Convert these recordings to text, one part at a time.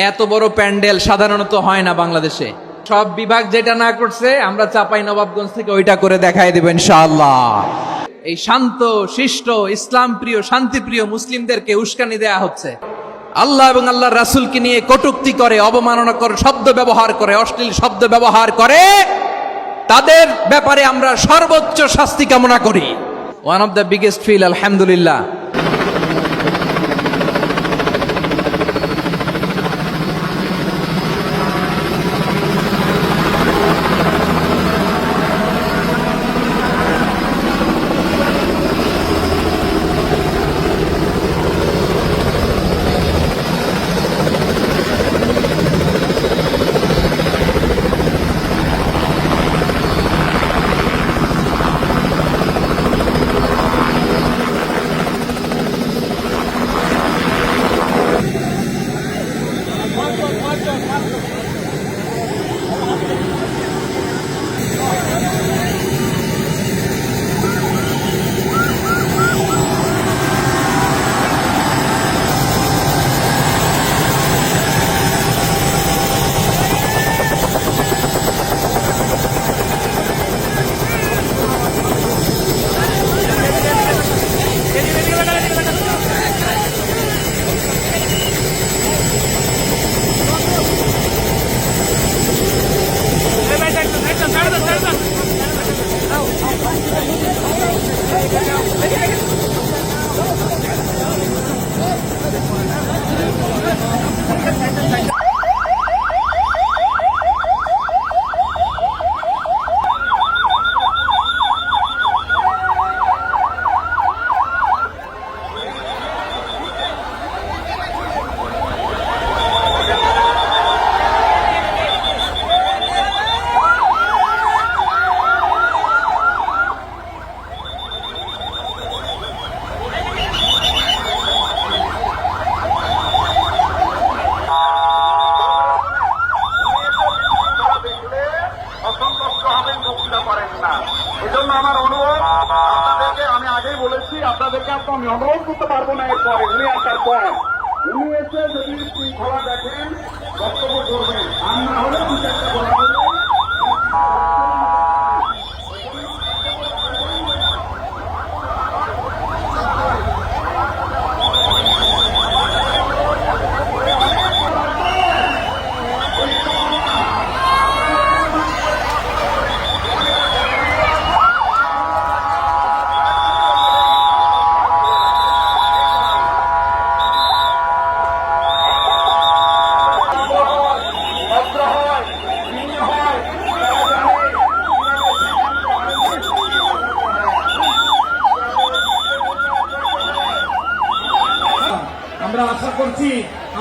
এত বড় প্যান্ডেল সাধারণত হয় না বাংলাদেশে। সব বিভাগ যেটা না করছে আমরা চাপাই নবাবগঞ্জ থেকে ওইটা করে দেখাই দেব ইনশাআল্লাহ। এই শান্ত শিষ্ট ইসলাম প্রিয় শান্তিপ্রিয় মুসলিমদেরকে উস্কানি দেয়া হচ্ছে, আল্লাহ এবং আল্লাহর রাসূলকে নিয়ে কটূক্তি করে, অবমাননাকর শব্দ ব্যবহার করে, অশ্লীল শব্দ ব্যবহার করে, তাদের ব্যাপারে আমরা সর্বোচ্চ শাস্তি কামনা করি। One of the biggest feel আলহামদুলিল্লাহ। এজন্য আমার অনুরোধ আপনাদেরকে, আমি আগেই বলেছি আপনাদেরকে আমি অনুরোধ করতে পারবো না। এরপরে উনি আসার পর উনি এসে যদি শৃঙ্খলা দেখেন বক্তব্য করবেন, আর না হলে দু চারটা বলা হলে আমরা আশা করছি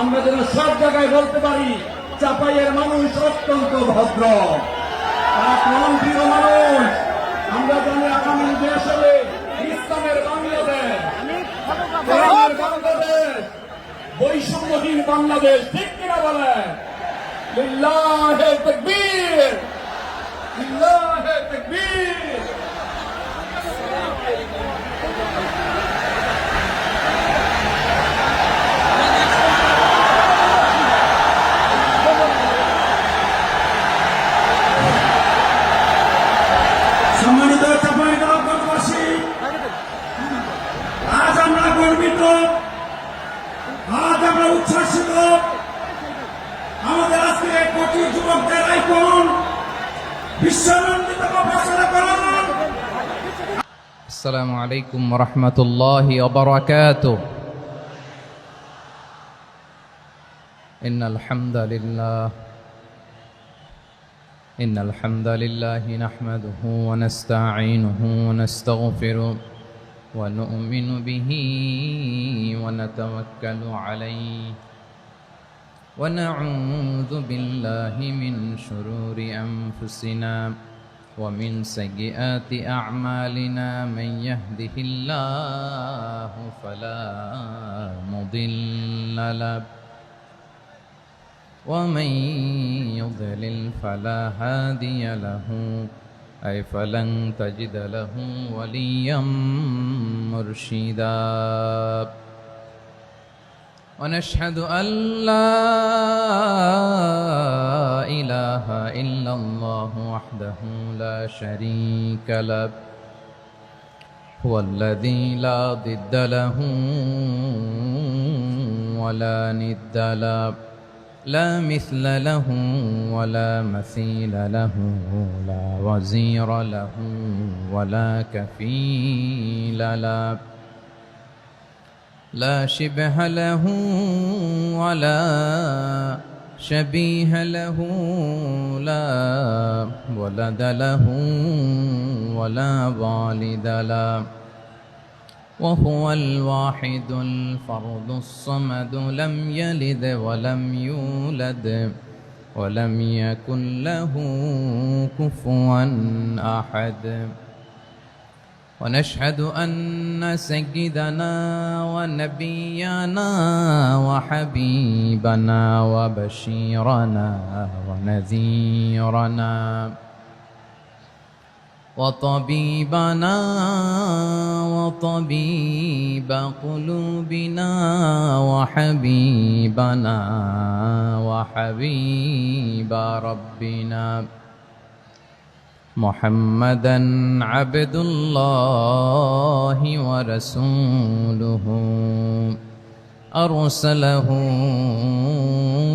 আমরা যেন সব জায়গায় বলতে পারি চাপাইয়ের মানুষ অত্যন্ত ভদ্র, প্রাণপ্রিয় মানুষ। আমরা জানি আগামী দেশ হবে ইসলামের বাংলাদেশ, কোরআনের বাংলাদেশ, বৈষম্যহীন বাংলাদেশ। ঠিক কিনা বলেন? লিল্লাহে তাকবীর, লিল্লাহে তাকবীর। সম্মানিত চাঁপাইনবাবগঞ্জবাসী, আজ আমরা গর্বিত, আজ আমরা উচ্ছ্বাসিত। আমাদের আজকে কোটি যুবকদের আইকন বিশ্বনন্দিত ঘোষণা করুন। আসসালামু আলাইকুম ওয়া রাহমাতুল্লাহি ওয়া বারাকাতুহু। ইন্নাল হামদালিল্লাহ إن الحمد لله نحمده ونستعينه ونستغفره ونؤمن به ونتوكل عليه ونعوذ بالله من شرور أنفسنا ومن سيئات أعمالنا من يهده الله فلا مضل له ومن يضلل فلا هادي له أي فلن تجد له وليا مرشدا ونشهد أن لا وحده لا شريك له هو الذي لا ضد له ولا ند له لا مثل له ولا مثيل له لا وزير له ولا كفيل له لا شبه له ولا شبيه له لا ولد له ولا والد له وهو الواحد الفرد الصمد لم يلد ولم يولد ولم يكن له كفوا أحد ونشهد أن سيدنا ونبينا وحبيبنا وبشيرنا ونذيرنا وطبيبنا وطبيب قلوبنا وحبيبنا وحبيب ربنا محمدا عبد الله ورسوله أرسله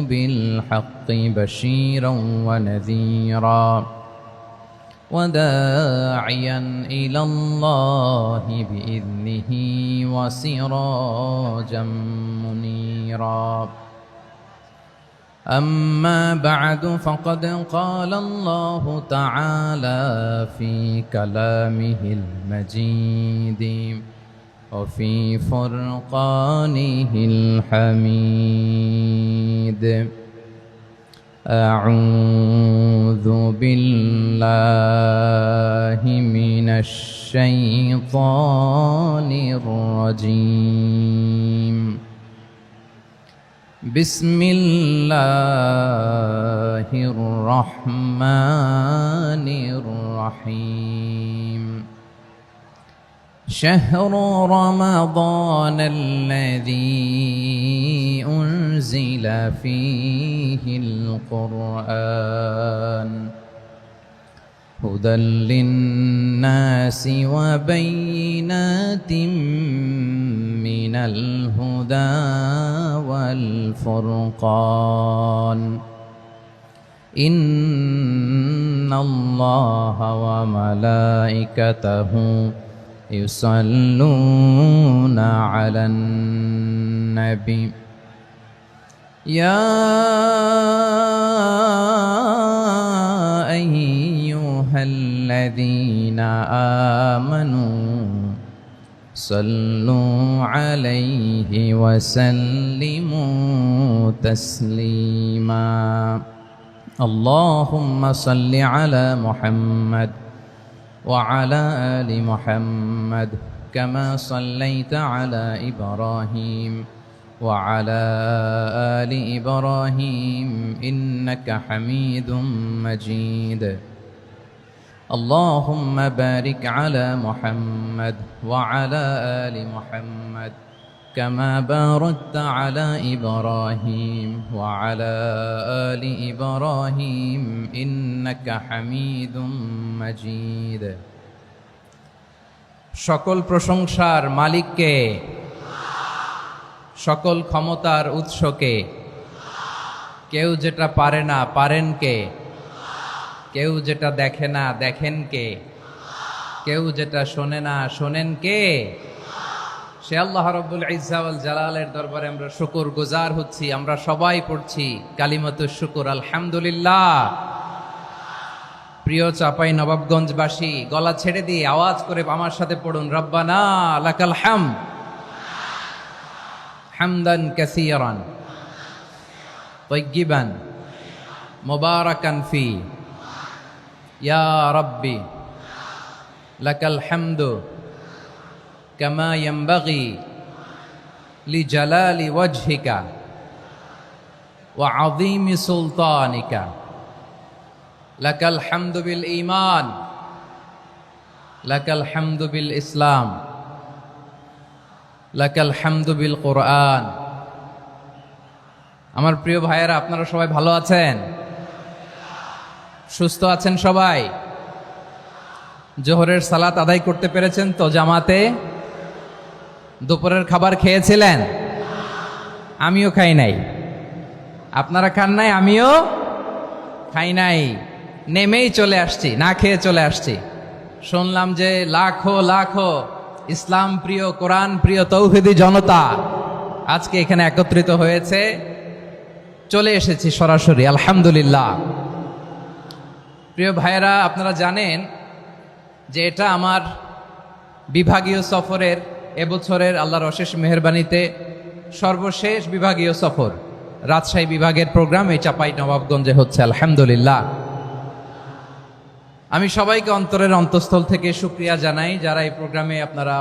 بالحق بشيرا ونذيرا وداعيا إلى الله بإذنه وسراجا منيرا أما بعد فقد قال الله تعالى في كلامه المجيد وفي فرقانه الحميد أعوذ بالله من الشيطان الرجيم بسم الله الرحمن الرحيم شهر رمضان الذي أنزل فيه القرآن هدى للناس وبينات من الهدى والفرقان إن الله وملائكته يصلون على النبي يا أيها الذين آمنوا صلوا عليه وسلموا تسليما اللهم صل على محمد وعلى آل محمد كما صليت على إبراهيم وعلى آل إبراهيم إنك حميد مجيد اللهم بارك على محمد وعلى آل محمد كما باركت على إبراهيم وعلى آل إبراهيم إنك حميد مجيد সকল প্রশংসার মালিককে সকল ক্ষমতার উৎসকে কেউ যেটা পারে না পারেন কে কেউ যেটা দেখে না দেখেন কে কেউ যেটা শোনে না শোনেন কে সে আল্লাহ রাব্বুল ইজ্জা ওয়াল জালালের দরবারে আমরা শুকর গুজার হচ্ছি আমরা সবাই পড়ছি কালিমাতুশ শুকর আলহামদুলিল্লাহ প্রিয় চাপাই নবাবগঞ্জবাসী গলা ছেড়ে দিয়ে আওয়াজ করে আমার সাথে পড়ুন রব্বানা লাকাল হামদ হামদান কাসীরান তাইয়্যিবান মুবারাকান ফি ইয়া রাব্বি লাকাল হামদু কামা ইয়ানবাগি লিজালালি ওয়াজহিকা ওয়া আযীমি সুলতানিকা লাকাল হামদু বিল ঈমান লাকাল হামদু বিল ইসলাম লাকাল হামদু বিল কুরআন। আমার প্রিয় ভাইয়েরা, আপনারা সবাই ভালো আছেন? সুস্থ আছেন সবাই? জোহরের সালাত আদায় করতে পেরেছেন তো জামাতে? দুপুরের খাবার খেয়েছিলেন? আমিও খাই নাই। আপনারা খান নাই, আমিও খাই নাই। নেমেই চলে আসছি, না খেয়ে চলে আসছি। শুনলাম যে লাখো লাখো ইসলাম প্রিয়, কোরআন প্রিয় তৌহিদি জনতা আজকে এখানে একত্রিত হয়েছে। চলে এসেছি সরাসরি, আলহামদুলিল্লাহ। প্রিয় ভাইয়েরা, আপনারা জানেন যে এটা আমার বিভাগীয় সফরের এবছরের আল্লাহর অশেষ মেহেরবানিতে সর্বশেষ বিভাগীয় সফর। রাজশাহী বিভাগের প্রোগ্রাম এই চাপাই নবাবগঞ্জে হচ্ছে, আলহামদুলিল্লাহ। আমি সবাইকে অন্তরের অন্তঃস্থল থেকে শুকরিয়া জানাই যারা এই প্রোগ্রামে আপনারা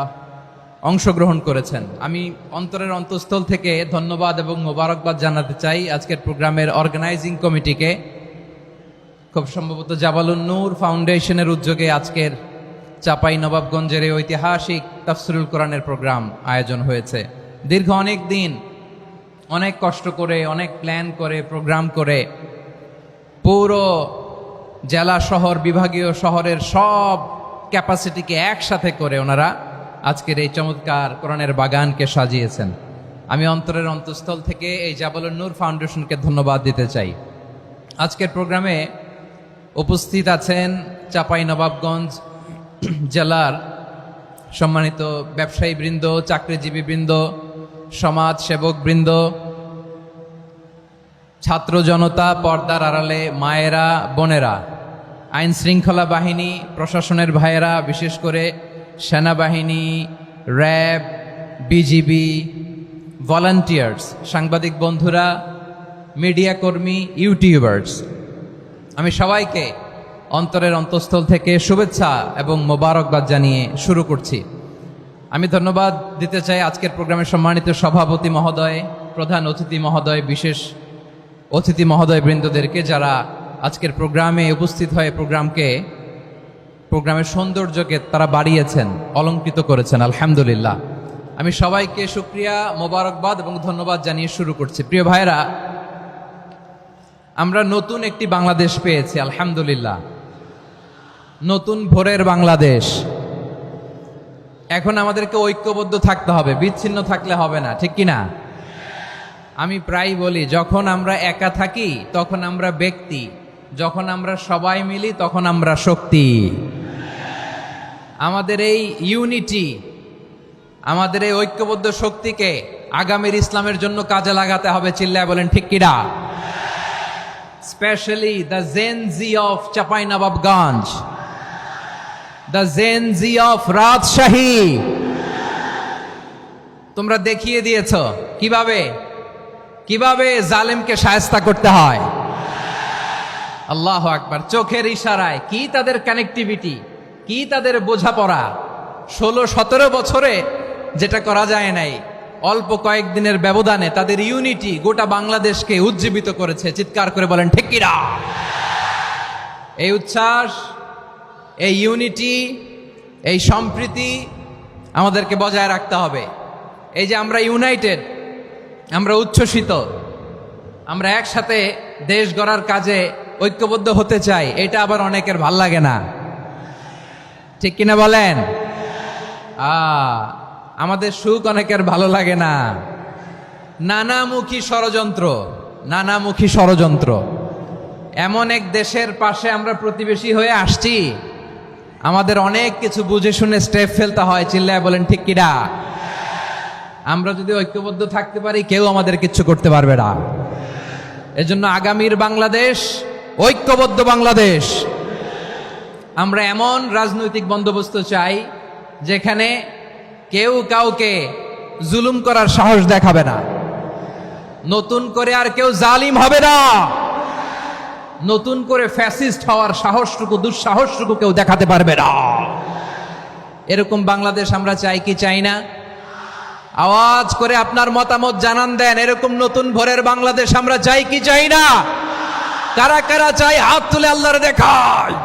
অংশগ্রহণ করেছেন। আমি অন্তরের অন্তঃস্থল থেকে ধন্যবাদ এবং মোবারকবাদ জানাতে চাই আজকের প্রোগ্রামের অর্গানাইজিং কমিটিকে। খুব সম্ভবত জাবালুন নূর ফাউন্ডেশনের উদ্যোগে আজকের চাপাই নবাবগঞ্জের এই ঐতিহাসিক তাফসিরুল কোরআনের প্রোগ্রাম আয়োজন হয়েছে। দীর্ঘ অনেক দিন অনেক কষ্ট করে, অনেক প্ল্যান করে, প্রোগ্রাম করে পুরো জেলা শহর, বিভাগীয় শহরের সব ক্যাপাসিটিকে একসাথে করে ওনারা আজকের এই চমৎকার কোরআনের বাগানকে সাজিয়েছেন। আমি অন্তরের অন্তঃস্থল থেকে এই জাবালুন নূর ফাউন্ডেশনকে ধন্যবাদ দিতে চাই। আজকের প্রোগ্রামে উপস্থিত আছেন চাপাই নবাবগঞ্জ জেলার সম্মানিত ব্যবসায়ী বৃন্দ, চাকরিজীবী বৃন্দ, সমাজ সেবক বৃন্দ, ছাত্র জনতা, পর্দার আড়ালে মায়েরা, বোনেরা, আইন শৃঙ্খলা বাহিনী, প্রশাসনের ভাইয়েরা, বিশেষ করে সেনাবাহিনী, র্যাব, বিজিবি, ভলান্টিয়ার্স, সাংবাদিক বন্ধুরা, মিডিয়া কর্মী, ইউটিউবার্স, আমি সবাইকে অন্তরের অন্তঃস্থল থেকে শুভেচ্ছা এবং মোবারকবাদ জানিয়ে শুরু করছি। আমি ধন্যবাদ দিতে চাই আজকের প্রোগ্রামের সম্মানিত সভাপতি মহোদয়, প্রধান অতিথি মহোদয়, বিশেষ অতিথি মহোদয় বৃন্দদেরকে যারা আজকের প্রোগ্রামে উপস্থিত হয়ে প্রোগ্রামের সৌন্দর্যকে তারা বাড়িয়েছেন, অলঙ্কৃত করেছেন, আলহামদুলিল্লাহ। আমি সবাইকে শুকরিয়া, মোবারকবাদ এবং ধন্যবাদ জানিয়ে শুরু করছি। প্রিয় ভাইরা, আমরা নতুন একটি বাংলাদেশ পেয়েছি, আলহামদুলিল্লাহ। নতুন ভোরের বাংলাদেশ। এখন আমাদেরকে ঐক্যবদ্ধ থাকতে হবে, বিচ্ছিন্ন থাকলে হবে না, ঠিক কিনা? আমি প্রায় বলি, যখন আমরা একা থাকি তখন আমরা ব্যক্তি, যখন আমরা সবাই মিলি তখন আমরা শক্তি। আমাদের এই ইউনিটি, আমাদের এই ঐক্যবদ্ধ শক্তিকে আগামীর ইসলামের জন্য কাজে লাগাতে হবে। চিল্লায় বলেন ঠিক কিনা? Specially the Gen Z of Chapainawabganj, the Gen Z of Rajshahi. তোমরা দেখিয়ে দিয়েছ কিভাবে জালেমকে শায়েস্তা করতে হয়। আল্লাহু আকবার। চোখের ইশারায় কি তাদের কানেক্টিভিটি, কি তাদের বোঝাপড়া। 16-17 বছরে যেটা করা যায় নাই, অল্প কয়েকদিনের ব্যবধানে তাদের ইউনিটি গোটা বাংলাদেশকে উজ্জীবিত করেছে। চিৎকার করে বলেন ঠিক কিনা? এই উচ্ছ্বাস, এই ইউনিটি, এই সম্প্রীতি আমাদেরকে বজায় রাখতে হবে। এই যে আমরা ইউনাইটেড, আমরা উচ্ছ্বসিত, আমরা একসাথে দেশ গড়ার কাজে ঐক্যবদ্ধ হতে চাই, এটা আবার অনেকের ভাল লাগে না, ঠিক কিনা বলেন? আমাদের সুখ অনেকের ভালো লাগে না। নানামুখী ষড়যন্ত্র। এমন এক দেশের পাশে আমরা প্রতিবেশী হয়ে আসছি, আমাদের অনেক কিছু বুঝে শুনে স্টেপ ফেলতে হয়। চিল্লায় বলেন ঠিক কিনা? আমরা যদি ঐক্যবদ্ধ থাকতে পারি, কেউ আমাদের কিচ্ছু করতে পারবে না। এজন্য আগামীর বাংলাদেশ ঐক্যবদ্ধ বাংলাদেশ। আমরা এমন রাজনৈতিক বন্দোবস্ত চাই যেখানে কেউ কাউকে জুলুম করার সাহস দেখাবে না, নতুন করে আর কেউ জালিম হবে না, নতুন করে ফ্যাসিস্ট হওয়ার সাহসটুকু, দুঃসাহসটুকু কেউ দেখাতে পারবে না। এরকম বাংলাদেশ আমরা চাই কি চাই না? আওয়াজ করে আপনার মতামত জানান দেন। এরকম নতুন ভোরের বাংলাদেশ আমরা চাই কি চাই না? কারা কারা চাই হাত তুলে আল্লাহর দেখায়।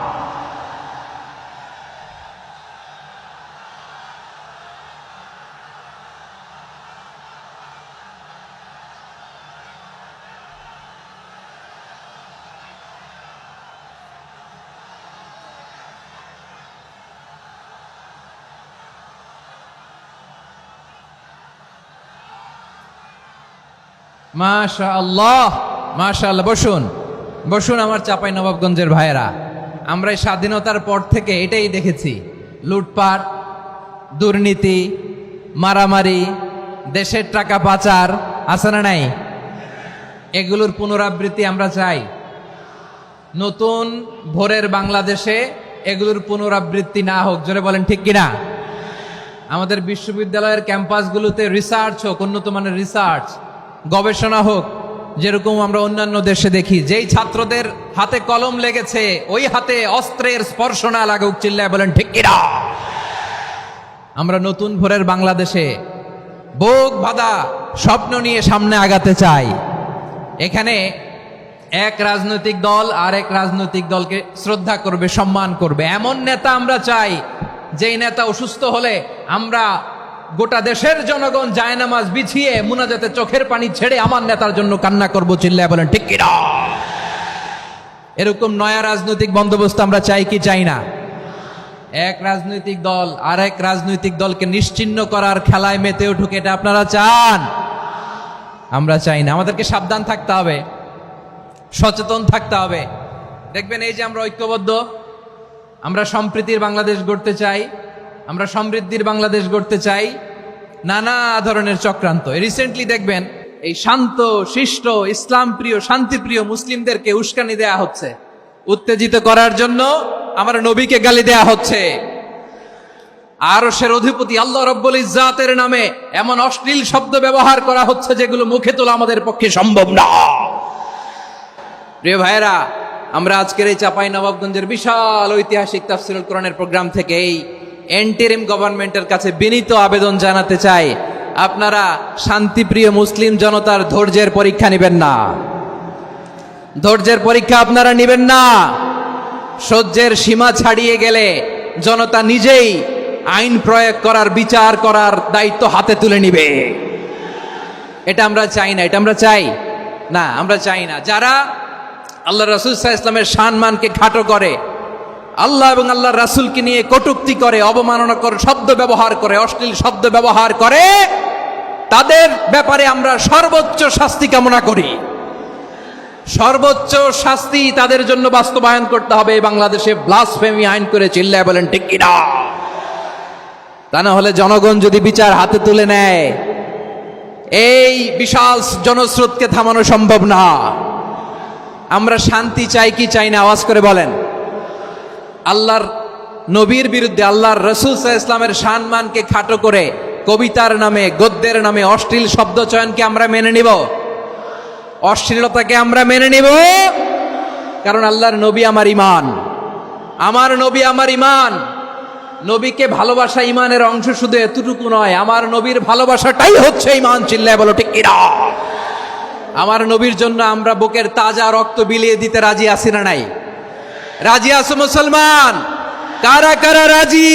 মাশাআল্লাহ, মাশাআল্লাহ। বসুন বসুন আমার চাঁপাই নবাবগঞ্জের ভাইয়েরা। আমরা এই স্বাধীনতার পর থেকে এটাই দেখেছি, লুটপাট, দুর্নীতি, মারামারি, দেশের টাকা পাচার, আছে না নাই? এগুলোর পুনরাবৃত্তি আমরা চাই। নতুন ভোরের বাংলাদেশে এগুলোর পুনরাবৃত্তি না হোক, জোরে বলেন ঠিক কিনা? আমাদের বিশ্ববিদ্যালয়ের ক্যাম্পাসগুলোতে রিসার্চ হোক, উন্নত মানের রিসার্চ, গবেষণা হোক, যেরকম আমরা অন্যান্য দেশে দেখি। যেই ছাত্রদের হাতে কলম লেগেছে ওই হাতে অস্ত্রের স্পর্শ না লাগুক, চিল্লায় বলেন ঠিক কিনা? আমরা নতুন ভোরের বাংলাদেশে বুক বাঁধা স্বপ্ন নিয়ে সামনে আগাতে চাই। এখানে এক রাজনৈতিক দল আর এক রাজনৈতিক দলকে শ্রদ্ধা করবে, সম্মান করবে, এমন নেতা আমরা চাই যেই নেতা অসুস্থ হলে আমরা গোটা দেশের জনগণ জায়নামাজ বিছিয়ে মুনাজাতে চোখের পানি ছেড়ে আমার নেতার জন্য কান্না করব, চিল্লায় বলেন ঠিক কিনা? এরকম নয়া রাজনৈতিক বন্দোবস্ত আমরা চাই কি চাই না? এক রাজনৈতিক দল আর এক রাজনৈতিক দলকে নিশ্চিহ্ন করার খেলায় মেতে উঠুক, এটা আপনারা চান? আমরা চাই না। আমাদেরকে সাবধান থাকতে হবে, সচেতন থাকতে হবে। দেখবেন এই যে আমরা ঐক্যবদ্ধ, আমরা সম্প্রীতির বাংলাদেশ গড়তে চাই, আমরা সমৃদ্ধির বাংলাদেশ গড়তে চাই, নানা ধরনের চক্রান্ত। রিসেন্টলি দেখবেন এই শান্ত শিষ্ট ইসলাম প্রিয় শান্তিপ্রিয় মুসলিমদেরকে উস্কানি দেয়া হচ্ছে, উত্তেজিত করার জন্য আমার নবীকে গালি দেয়া হচ্ছে। আরশের অধিপতি আল্লাহ রব্বুল ইজ্জাতের নামে এমন অশ্লীল শব্দ ব্যবহার করা হচ্ছে যেগুলো মুখে তোলা আমাদের পক্ষে সম্ভব না। প্রিয় ভাইয়েরা, আমরা আজকের এই চাঁপাই নবাবগঞ্জের বিশাল ঐতিহাসিক তাফসীরুল কোরআনের প্রোগ্রাম থেকে এই এন্টারিম গভর্নমেন্টের কাছে বিনীত আবেদন জানাতে চাই, আপনারা শান্তিপ্রিয় মুসলিম জনতার ধৈর্যের পরীক্ষা নেবেন না। ধৈর্যের পরীক্ষা আপনারা নেবেন না। সহ্যের সীমা ছাড়িয়ে গেলে জনতা নিজেই আইন প্রয়োগ করার, বিচার করার দায়িত্ব হাতে তুলে নিবে। এটা আমরা চাই না, এটা আমরা চাই না, আমরা চাই না। যারা আল্লাহ রাসূল সাল্লাল্লাহু আলাইহি ওয়াসাল্লামের সম্মানকে খাটো করে, আল্লাহ এবং আল্লাহর রাসূলকে নিয়ে কটূক্তি করে, অবমাননাকর শব্দ ব্যবহার করে, অশ্লীল শব্দ ব্যবহার করে, তাদের ব্যাপারে আমরা সর্বোচ্চ শাস্তি কামনা করি। সর্বোচ্চ শাস্তি তাদের জন্য বাস্তবায়ন করতে হবে। বাংলাদেশে ব্লাসফেমি আইন করে, চিল্লায় বলেন ঠিক কিনা? তা না হলে জনগণ যদি বিচার হাতে তুলে নেয়, এই বিশাল জনস্রোতকে থামানো সম্ভব না। আমরা শান্তি চাই কি চাই না? আওয়াজ করে বলেন। আল্লাহর নবীর বিরুদ্ধে, আল্লাহর রাসূল সাল্লাল্লাহু আলাইহি ওয়াসাল্লামের সম্মানকে খাটো করে কবিতার নামে, গদ্যের নামে অশ্লীল শব্দ চয়নকে আমরা মেনে নিব? অশ্লীলতাকে আমরা মেনে নিব? কারণ আল্লাহর নবী আমার ঈমান, আমার নবী আমার ঈমান। নবীকে ভালোবাসা ঈমানের অংশ শুধু এতটুকু নয়, আমার নবীর ভালোবাসাটাই হচ্ছে ঈমান, চিল্লায় বলো ঠিক কিনা? আমার নবীর জন্য আমরা বুকের তাজা রক্ত বিলিয়ে দিতে রাজি আছি না নাই? রাজি আছো মুসলমান? কারা কারা রাজি?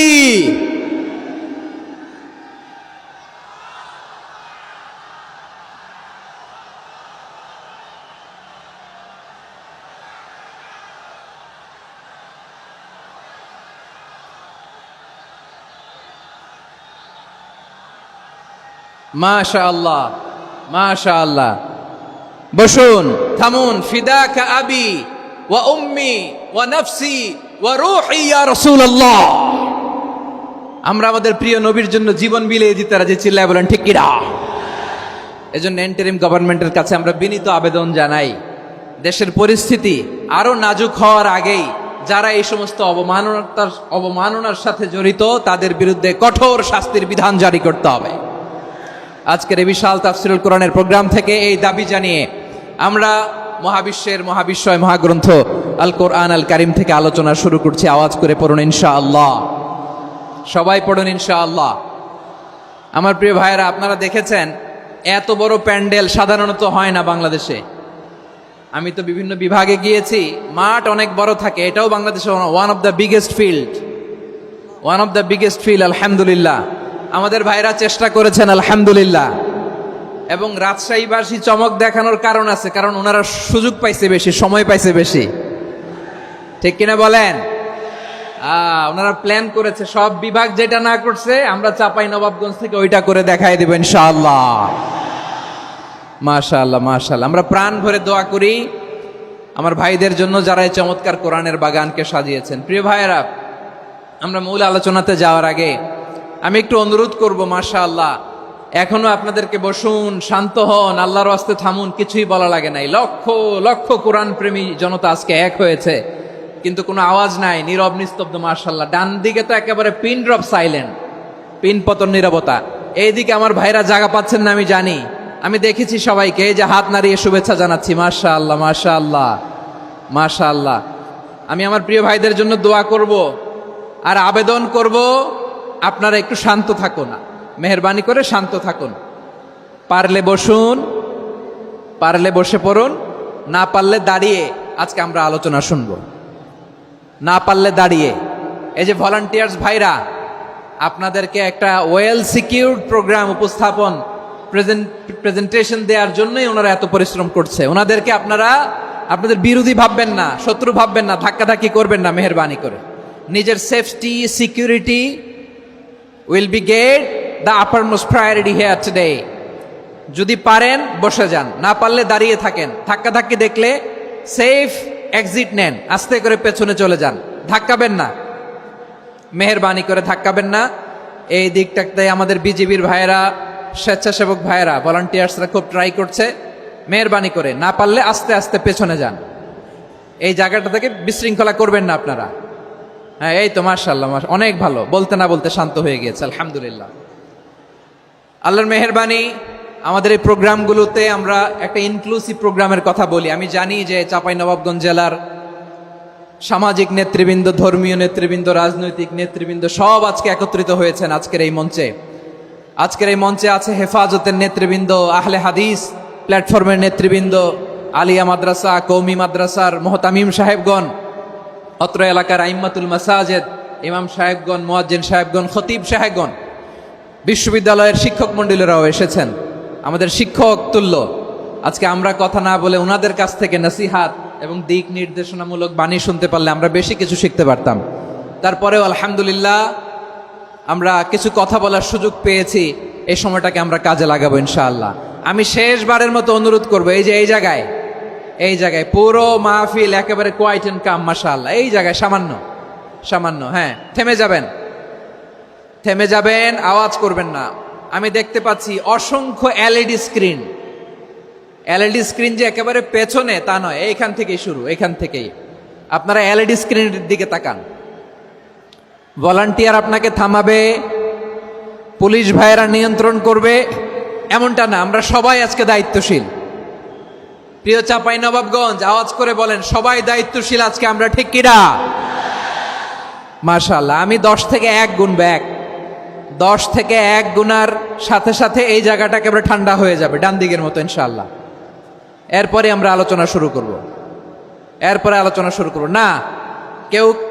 মাশাআল্লাহ, মাশাআল্লাহ। বসুন, থামুন। ফিদাকা আবি ওয়া উম্মি ওয়া নাফসি ওয়া রূহি ইয়া রাসূলুল্লাহ। আমরা আমাদের প্রিয় নবীর জন্য জীবন বিলিয়ে দিতে রাজি, চিল্লায় বলেন ঠিক কিনা? এজন্য ইন্টারিম গভর্নমেন্টের কাছে আমরা বিনীত আবেদন জানাই, দেশের পরিস্থিতি আরো নাজুক হওয়ার আগেই যারা এই সমস্ত অবমাননার সাথে জড়িত তাদের বিরুদ্ধে কঠোর শাস্তির বিধান জারি করতে হবে। আজকের এই বিশাল তাফসীরুল কোরআনের প্রোগ্রাম থেকে এই দাবি জানিয়ে আমরা মহাবিশ্বের মহাবিশ্বয় মহাগ্রন্থ আল কোরআন আল কারিম থেকে আলোচনা শুরু করছি। আওয়াজ করে পড়ুন ইনশাআল্লাহ। সবাই পড়ুন ইনশাআল্লাহ। আমার প্রিয় ভাইয়েরা, আপনারা দেখেছেন এত বড় প্যান্ডেল সাধারণত হয় না বাংলাদেশে। আমি তো বিভিন্ন বিভাগে গিয়েছি, মাঠ অনেক বড় থাকে। এটাও বাংলাদেশে one of the biggest field, আলহামদুলিল্লাহ। আমাদের ভাইরা চেষ্টা করেছেন, আলহামদুলিল্লাহ। এবং রাজশাহীবাসী চমক দেখানোর কারণ আছে, কারণ ওনারা সুযোগ পাইছে বেশি, সময় পাইছে বেশি, ঠিক কিনা বলেন? ওনারা প্ল্যান করেছে, সব বিভাগ যেটা না করছে আমরা চাঁপাই নবাবগঞ্জ থেকে ওইটা করে দেখাই দেব ইনশাআল্লাহ। মাশাআল্লাহ মাশাআল্লাহ। আমরা প্রাণ ভরে দোয়া করি আমার ভাইদের জন্য যারা এই চমৎকার কোরআনের বাগানকে সাজিয়েছেন। প্রিয় ভাইয়েরা, আমরা মূল আলোচনাতে যাওয়ার আগে আমি একটু অনুরোধ করব, মাশাআল্লাহ এখনো আপনাদেরকে বসুন, শান্ত হন, আল্লাহর ওয়াস্তে থামুন, কিছুই বলা লাগে নাই। লক্ষ লক্ষ কোরআন প্রেমী জনতা আজকে এক হয়েছে, কিন্তু কোনো আওয়াজ নাই, নীরব নিস্তব্ধ। মাশাআল্লাহ, ডান দিকে তো একেবারে পিন ড্রপ সাইলেন্ট, পিন পতন নীরবতা। এইদিকে আমার ভাইরা জায়গা পাচ্ছেন না আমি জানি, আমি দেখেছি সবাইকে, এই যে হাত নাড়িয়ে শুভেচ্ছা জানাচ্ছি। মাশাআল্লাহ মাশাআল্লাহ মাশাআল্লাহ। আমি আমার প্রিয় ভাইদের জন্য দোয়া করব আর আবেদন করব, আপনারা একটু শান্ত থাকুন, মেহেরবানি করে শান্ত থাকুন। পারলে বসুন, পারলে বসে পড়ুন, না পারলে দাঁড়িয়ে আজকে আমরা আলোচনা শুনবো। না পারলে দাঁড়িয়ে। এই যে ভলান্টিয়ার্স ভাইরা, আপনাদেরকে একটা ওয়েল সিকিউরড প্রোগ্রাম উপস্থাপন প্রেজেন্টেশন দেওয়ার জন্যই ওনারা এত পরিশ্রম করছে। ওনাদেরকে আপনারা আপনাদের বিরোধী ভাববেন না, শত্রু ভাববেন না, ধাক্কাধাক্কি করবেন না, মেহেরবানি করে। নিজের safety security will be get the uppermost priority here today. যদি পারেন বসে যান, না পারলে দাঁড়িয়ে থাকেন। ধাক্কাধাক্কি দেখলে সেফ এক্সিট নেন, আস্তে করে পেছনে চলে যান, ধাক্কাবেন না, মেহেরবানি করে ধাক্কাবেন না। এই দিকটাতে আমাদের বিজিবির ভাইয়েরা, স্বেচ্ছাসেবক ভাইয়েরা, ভলান্টিয়ার্সরা খুব ট্রাই করছে। মেহেরবানি করে না পারলে আস্তে আস্তে পেছনে যান, এই জায়গাটা থেকে বিশৃঙ্খলা করবেন না আপনারা। হ্যাঁ, এই তো মাশাআল্লাহ, অনেক ভালো, বলতে না বলতে শান্ত হয়ে গিয়েছে, আলহামদুলিল্লাহ। আল্লাহর মেহেরবানি, আমাদের এই প্রোগ্রামগুলোতে আমরা একটা ইনক্লুসিভ প্রোগ্রামের কথা বলি। আমি জানি যে চাঁপাইনবাবগঞ্জ জেলার সামাজিক নেতৃবৃন্দ, ধর্মীয় নেতৃবৃন্দ, রাজনৈতিক নেতৃবৃন্দ সব আজকে একত্রিত হয়েছেন আজকের এই মঞ্চে। আজকের এই মঞ্চে আছে হেফাজতের নেতৃবৃন্দ, আহলে হাদিস প্ল্যাটফর্মের নেতৃবৃন্দ, আলিয়া মাদ্রাসা, কৌমি মাদ্রাসার মোহতামিম সাহেবগণ, অত্র এলাকার আইম্মাতুল মাসাজিদ, ইমাম সাহেবগণ, মুয়াজ্জিন সাহেবগণ, খতিব সাহেবগণ, বিশ্ববিদ্যালয়ের শিক্ষক মণ্ডলীরাও এসেছেন, আমাদের শিক্ষক তুল্য। আজকে আমরা কথা না বলে ওনাদের কাছ থেকে নসিহাত এবং দিক নির্দেশনামূলক বাণী শুনতে পারলে আমরা বেশি কিছু শিখতে পারতাম। তারপরেও আলহামদুলিল্লাহ আমরা কিছু কথা বলার সুযোগ পেয়েছি, এই সময়টাকে আমরা কাজে লাগাবো ইনশাআল্লাহ। আমি শেষবারের মতো অনুরোধ করবো, এই যে এই জায়গায় পুরো মাহফিল একেবারে কোয়াইট এন্ড কাম, মাশাআল্লাহ। এই জায়গায় সামান্য হ্যাঁ, থেমে যাবেন, আওয়াজ করবেন না। আমি দেখতে পাচ্ছি অসংখ্য এলইডি স্ক্রিন, যে একেবারে পেছনে তা নয়, এইখান থেকেই শুরু, এইখান থেকেই আপনারা এলইডি স্ক্রিনের দিকে তাকান। ভলান্টিয়ার আপনাকে থামাবে, পুলিশ ভাইয়েরা নিয়ন্ত্রণ করবে, এমনটা না। আমরা সবাই আজকে দায়িত্বশীল। প্রিয় চাঁপাইনবাবগঞ্জ, আওয়াজ করে বলেন, সবাই দায়িত্বশীল আজকে আমরা, ঠিক কিনা? মাশাআল্লাহ। আমি 10 থেকে 1 গুনবো, 10 থেকে 1 গুনার সাথে সাথে এই জায়গাটা একেবারে ঠান্ডা হয়ে যাবে, ডান দিকের মতো ইনশাআল্লাহ। এরপরে আমরা আলোচনা শুরু করব। না,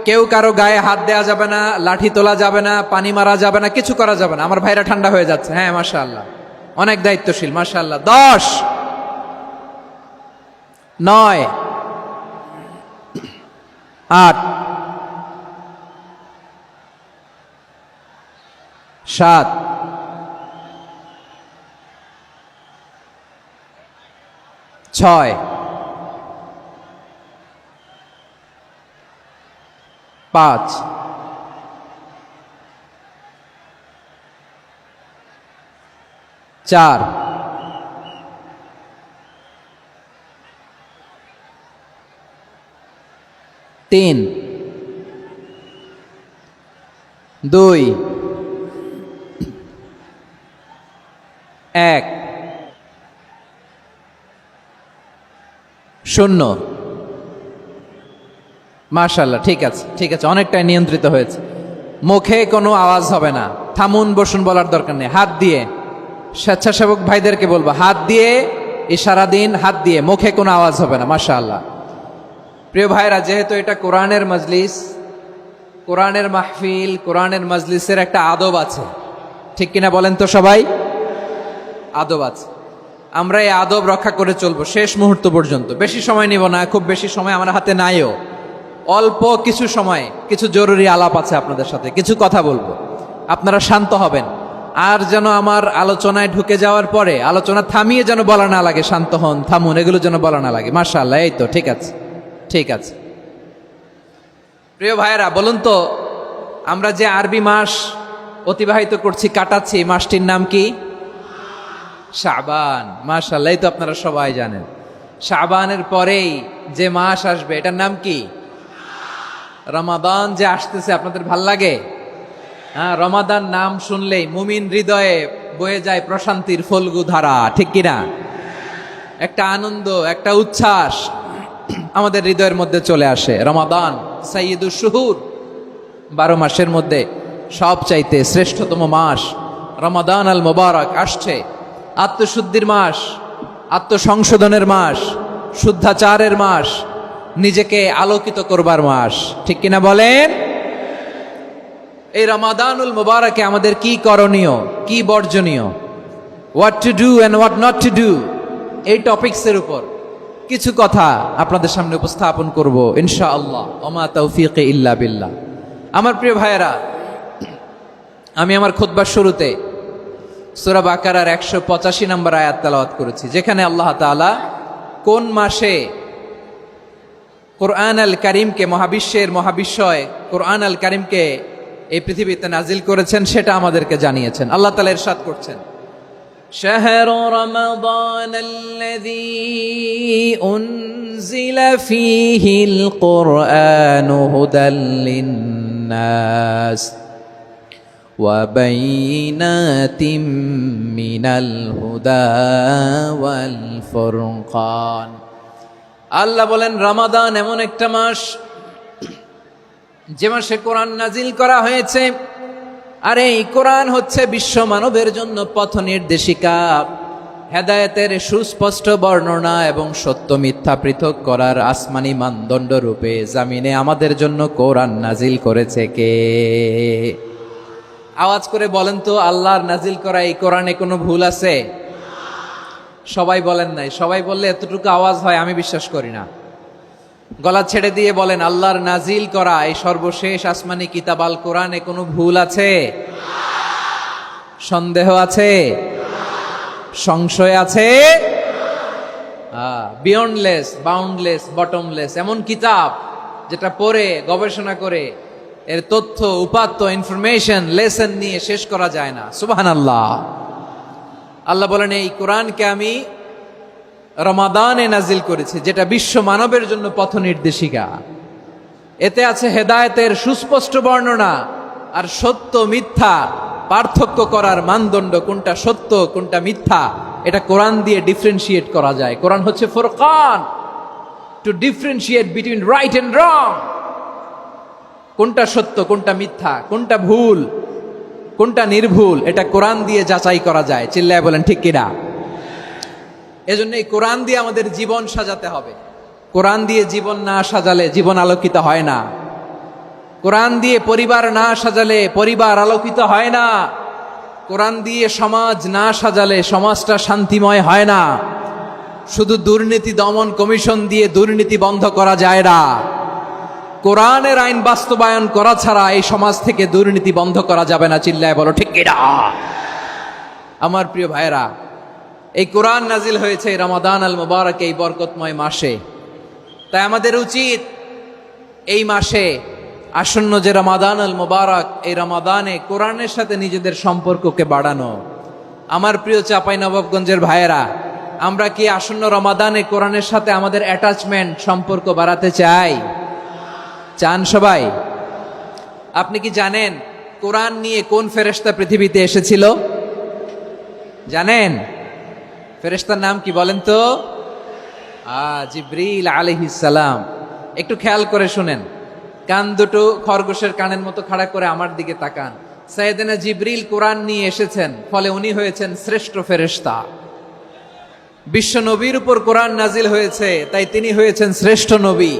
কেউ কারো গায়ে হাত দেওয়া যাবে না, লাঠি তোলা যাবে না, পানি মারা যাবে না, কিছু করা যাবে না। আমার ভাইরা ঠান্ডা হয়ে যাচ্ছে। হ্যাঁ মাশাআল্লাহ, অনেক দায়িত্বশীল, মাশাআল্লাহ। 10, 9, 8, 7, 6, 5, 4, 3, 2, 1, 0। মাশাআল্লাহ, ঠিক আছে, অনেকটাই নিয়ন্ত্রিত হয়েছে। মুখে কোনো আওয়াজ হবে না, থামুন বসুন বলার দরকার নেই। হাত দিয়ে, স্বেচ্ছাসেবক ভাইদেরকে বলবো, হাত দিয়ে ইশারা দিন, হাত দিয়ে, মুখে কোনো আওয়াজ হবে না। মাশাআল্লাহ। প্রিয় ভাইরা, যেহেতু এটা কোরআনের মজলিস, কোরআনের মাহফিল, কোরআনের মজলিসের একটা আদব আছে, ঠিক কিনা বলেন তো সবাই? আদব আছে। আমরা এই আদব রক্ষা করে চলবো শেষ মুহূর্ত পর্যন্ত। বেশি সময় নিব না, খুব বেশি সময় আমার হাতে নাইও। অল্প কিছু সময় কিছু জরুরি আলাপ আছে আপনাদের সাথে, কিছু কথা বলবো, আপনারা শান্ত হবেন। আর যেন আমার আলোচনায় ঢুকে যাওয়ার পরে আলোচনা থামিয়ে যেন বলা না লাগে শান্ত হন, থামুন, এগুলো যেন বলা না লাগে। মাশাআল্লাহ, এই তো ঠিক আছে, ঠিক আছে। প্রিয় ভাইয়েরা, বলুন তো, আমরা যে আরবি মাস অতিবাহিত করছি, কাটাচ্ছি, মাসটির নাম কি? শাবান। মাশাআল্লাহ, এই তো আপনারা সবাই জানেন। শাবানের পরেই যে মাস আসবে এটার নাম কি? রমাদান যে আসতেছে, আপনাদের ভাল লাগে? হ্যাঁ, রমাদান নাম শুনলেই মুমিন হৃদয়ে বয়ে যায় প্রশান্তির ফল্গু ধারা, ঠিক কিনা? একটা আনন্দ, একটা উচ্ছ্বাস আমাদের হৃদয়ের মধ্যে চলে আসে। রমাদান সাইয়্যিদুশ শুহুর, 12 মাসের মধ্যে সবচাইতে শ্রেষ্ঠতম মাস রমাদান আল মুবারক আসছে। আত্মশুদ্ধির মাস, আত্মসংশোধনের মাস, শুদ্ধাচারের মাস, নিজেকে আলোকিত করবার মাস, ঠিক কিনা বলেন? এই রমাদানুল মুবারকে আমাদের কি করণীয়, কি বর্জনীয়, what to do and what not to do, এই টপিকসের উপর কিছু কথা আপনাদের সামনে উপস্থাপন করব ইনশাআল্লাহ। ওমা তাওফীকি ইল্লা বিল্লাহ। আমার প্রিয় ভাইয়েরা, আমি আমার খুতবার শুরুতে সূরা বাকারার 185 নম্বর আয়াত তেলাওয়াত করেছি, যেখানে আল্লাহ তাআলা কোন মাসে কোরআন আল কারীমকে, মহাবিশ্বের মহাবিশ্বয় কোরআন আল কারীমকে এই পৃথিবীতে নাজিল করেছেন সেটা আমাদেরকে জানিয়েছেন। আল্লাহ তাআলা ইরশাদ করছেন, শাহরু রমাদান আল্লাযী উনজিলা ফীহিল কুরআনু হুদাল লিন্নাস ওয়া বাইনাতিম মিনাল হুদা ওয়াল ফুরকান। আল্লাহ বলেন, রমাদান এমন একটা মাস যে মাসে কোরআন নাজিল করা হয়েছে। আর এই কোরআন হচ্ছে বিশ্ব মানবের জন্য পথ নির্দেশিকা, হেদায়েতের সুস্পষ্ট বর্ণনা এবং সত্য মিথ্যা পৃথক করার আসমানি মানদণ্ড রূপে জামিনে আমাদের জন্য কোরআন নাজিল করেছে কে? আওয়াজ করে বলেন তো, আল্লাহর নাজিল করা এই কোরআনে কোনো ভুল আছে? সবাই বলেন নাই। সবাই বললে এতটুকু আওয়াজ হয় আমি বিশ্বাস করি না। গলা ছেড়ে দিয়ে বলেন, আল্লাহর নাজিল করা এই সর্বশেষ আসমানি কিতাব আল কোরআনে কোনো ভুল আছে? সন্দেহ আছে? সংশয় আছে? বিয়ন্ডলেস, বাউন্ডলেস, বটমলেস, এমন কিতাব যেটা পড়ে গবেষণা করে এর তথ্য, উপাত্ত, ইনফরমেশন, লেসন নিয়ে শেষ করা যায় না। সুবহানাল্লাহ। আল্লাহ বলেন, এই কোরআনকে আমি রমাদানে নাজিল করেছি, যেটা বিশ্ব মানবের জন্য পথ নির্দেশিকা। এতে আছে হেদায়েতের সুস্পষ্ট বর্ণনা আর সত্য মিথ্যা পার্থক্য করার মানদণ্ড, কোনটা সত্য কোনটা মিথ্যা এটা কোরআন দিয়ে ডিফারেন্সিয়েট করা যায়। কোরআন হচ্ছে ফুরকান, to differentiate between right and wrong. কোনটা সত্য, কোনটা মিথ্যা, কোনটা ভুল, কোনটা নির্ভুল, এটা কোরআন দিয়ে যাচাই করা যায়। চিল্লায় বলেন ঠিক কিনা? এজন্য এই কোরআন দিয়ে আমাদের জীবন সাজাতে হবে। কোরআন দিয়ে জীবন না সাজালে জীবন আলোকিত হয় না। কোরআন দিয়ে পরিবার না সাজালে পরিবার আলোকিত হয় না। কোরআন দিয়ে সমাজ না সাজালে সমাজটা শান্তিময় হয় না। শুধু দুর্নীতি দমন কমিশন দিয়ে দুর্নীতি বন্ধ করা যায় না। কোরআনের আইন বাস্তবায়ন করা ছাড়া এই সমাজ থেকে দুর্নীতি বন্ধ করা যাবে না। চিল্লায় বলো ঠিক কিনা? আমার প্রিয় ভাইরা, এই কোরআন নাজিল হয়েছে রমাদান আল মুবারক, এই বরকতময় মাসে। তাই আমাদের উচিত এই মাসে আসন্ন যে রমাদান আল মুবারক, এই রমাদানে কোরআনের সাথে নিজেদের সম্পর্ককে বাড়ানো। আমার প্রিয় চাঁপাইনবাবগঞ্জের ভাইয়েরা, আমরা কি আসন্ন রমাদানে কোরআনের সাথে আমাদের অ্যাটাচমেন্ট, সম্পর্ক বাড়াতে চাই? চান সবাই? আপনি কি জানেন কোরআন নিয়ে কোন ফেরেশতা পৃথিবীতে এসেছিল? জানেন? ফেরেশতার নাম কি বলেন তো? জিবরিল আলাইহিস সালাম। একটু খেয়াল করে শুনেন, কান দুটো খরগোশের কানের মতো খাড়া করে আমার দিকে তাকান। সাইয়েদনা জিবরিল কোরআন নিয়ে এসেছেন, ফলে উনি হয়েছেন শ্রেষ্ঠ ফেরেশতা। বিশ্ব নবীর উপর কোরআন নাজিল হয়েছে, তাই তিনি হয়েছেন শ্রেষ্ঠ নবী।